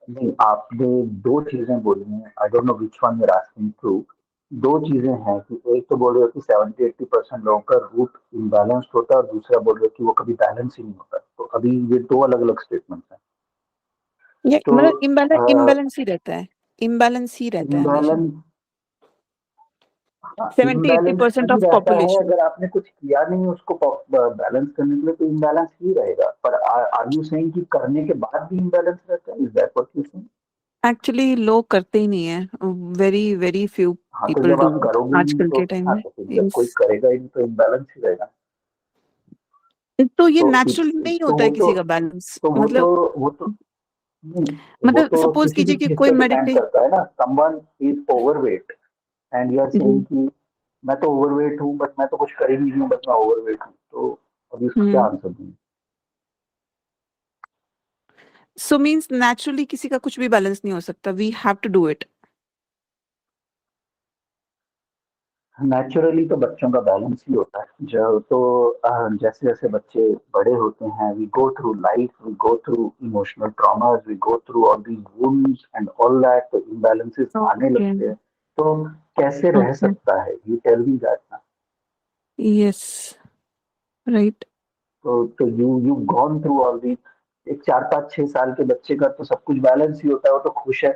नहीं, आपने दो चीजें बोली हैं, I don't know which one you are asking to. दो चीजें हैं कि एक तो बोल रहे हो कि 70-80% लोगों का रूट इम्बैलेंस्ड होता है और दूसरा बोल रहे हो कि वो कभी बैलेंस ही नहीं होता। तो अभी ये दो अलग अलग स्टेटमेंट्स हैं। ये तो मतलब इम्बैलेंस ही रहता है, इम्बैलेंस ही रहता है हमेशा। इम्बैलेंस, हाँ 70-80% इम्बैलेंस ही ऑफ रहता है। पॉपुलेशन। अगर आपने कुछ किया नहीं उसको बैलेंस करने के लिए तो इम्बैलेंस ही रहेगा। पर आर यू सेइंग कि करने के बाद भी इम्बैलेंस रहता है? Is that what you saying? Actually लोग करते ही नहीं है, वेरी वेरी फ्यू हाँ, तो पीपल जब डू आप इट करोगे ही नहीं आजकल तो, के टाइम हाँ में। तो फिर जब कोई करेगा ही नहीं तो इम्बैलेंस ही रहेगा। तो ये तो नेचुरल इट्स नहीं तो होता वो है तो किसी का बैलेंस, तो वो तो मतलब वो तो नहीं, वो मतलब तो सपोज किसी भी कीजिए कि चीज कोई पे डिपेंड मेडिटेट। करता है ना। Someone is overweight and you are saying कि मैं तो ओवरवेट हूँ बट मैं तो कुछ कर ही नहीं हूँ, बट मैं ओवरवेट हूँ, तो अभी उसका क्या आंसर दूँ? सो मीन्स नेचुरली किसी का कुछ भी बैलेंस नहीं हो सकता, we have to do it. Naturally तो बच्चों का बैलेंस ही होता है। जो तो जैसे जैसे बच्चे बड़े होते हैं, we go through life, we go through emotional traumas, we go through all these wounds and all that, तो इम्बैलेंसेस आने ओके। लगते हैं। तो कैसे रह ओके। सकता है? You tell me that. Yes. Right. तो you gone through all the. एक 4-5-6 साल के बच्चे का तो सब कुछ बैलेंस ही होता है, वो तो खुश है,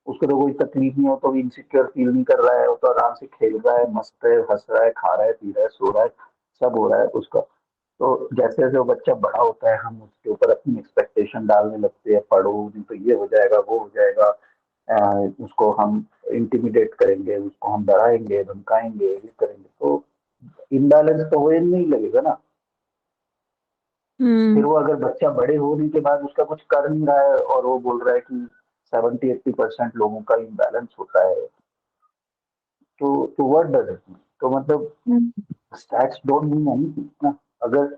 उसको तो कोई तकलीफ नहीं हो, तो इनसिक्योर फील नहीं कर रहा है, वो तो आराम से खेल रहा है, मस्त है, हंस रहा है, खा रहा है, पी रहा है, सो रहा है, सब हो रहा है उसका। तो जैसे जैसे वो बच्चा बड़ा होता है हम उसके ऊपर अपनी एक्सपेक्टेशन डालने लगते हैं, पढ़ो नहीं तो ये हो जाएगा, वो हो जाएगा, उसको हम इंटिमिडेट करेंगे, उसको हम डराएंगे, धमकाएंगे, ये करेंगे, तो इम्बैलेंस तो हो ही नहीं लगेगा ना। फिर वो अगर बच्चा बड़े होने के बाद उसका कुछ कर नहीं रहा है और वो बोल रहा है कि 70-80% लोगों का इम्बैलेंस होता है, तो व्हाट डज इट मीन? तो मतलब स्टैट्स डोंट मीन एनीथिंग ना। अगर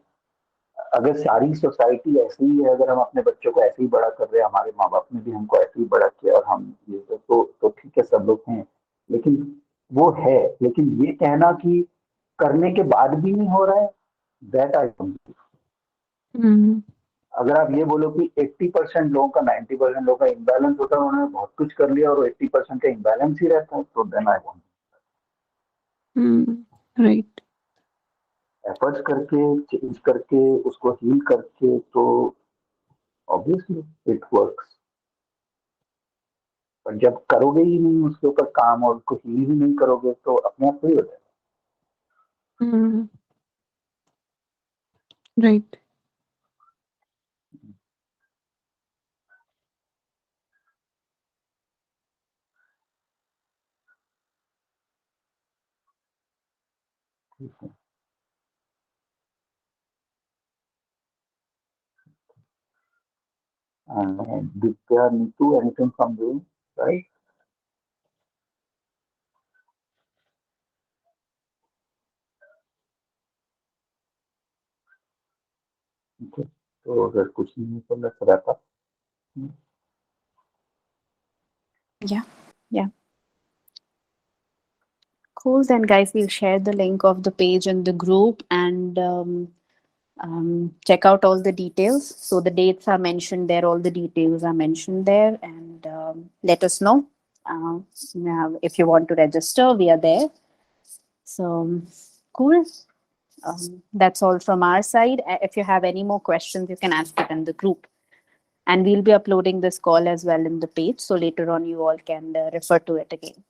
अगर सारी सोसाइटी ऐसी ही है, अगर हम अपने बच्चों को ऐसे ही बड़ा कर रहे हैं, हमारे माँ बाप ने भी हमको ऐसे ही बड़ा किया और हम ये तो ठीक है, सब लोग हैं, लेकिन वो है। लेकिन ये कहना कि करने के बाद भी नहीं हो रहा है, दैट आई डोंट। अगर आप ये बोलो कि 80% लोगों का, 90% लोगों का इम्बैलेंस होता है, उन्होंने बहुत कुछ कर लिया और 80% का इम्बैलेंस ही रहता है, तो then I want right. Efforts करके, चेंज करके, उसको हील करके, तो ऑब्वियसली इट वर्क्स। पर जब करोगे ही नहीं उसके ऊपर काम और उसको हील ही नहीं करोगे तो अपने आप ही हो जाएगा। Right. Ditya, Nitu, anything from you, right? Okay. तो अगर कुछ नहीं तो let's wrap up. Yeah, yeah. Cool. Then, guys, we'll share the link of the page in the group and check out all the details. So the dates are mentioned there, all the details are mentioned there, and let us know. Now, if you want to register, we are there. So cool. That's all from our side. If you have any more questions, you can ask it in the group. And we'll be uploading this call as well in the page. So later on, you all can refer to it again.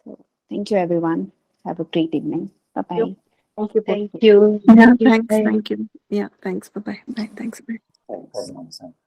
So thank you, everyone. Have a great evening. Bye bye. Thank you. Thank you. Yeah, Thank you. thanks. Bye. Thank you. Yeah, thanks. Bye bye. Bye. Thanks. Bye. Thanks, everyone. Thanks.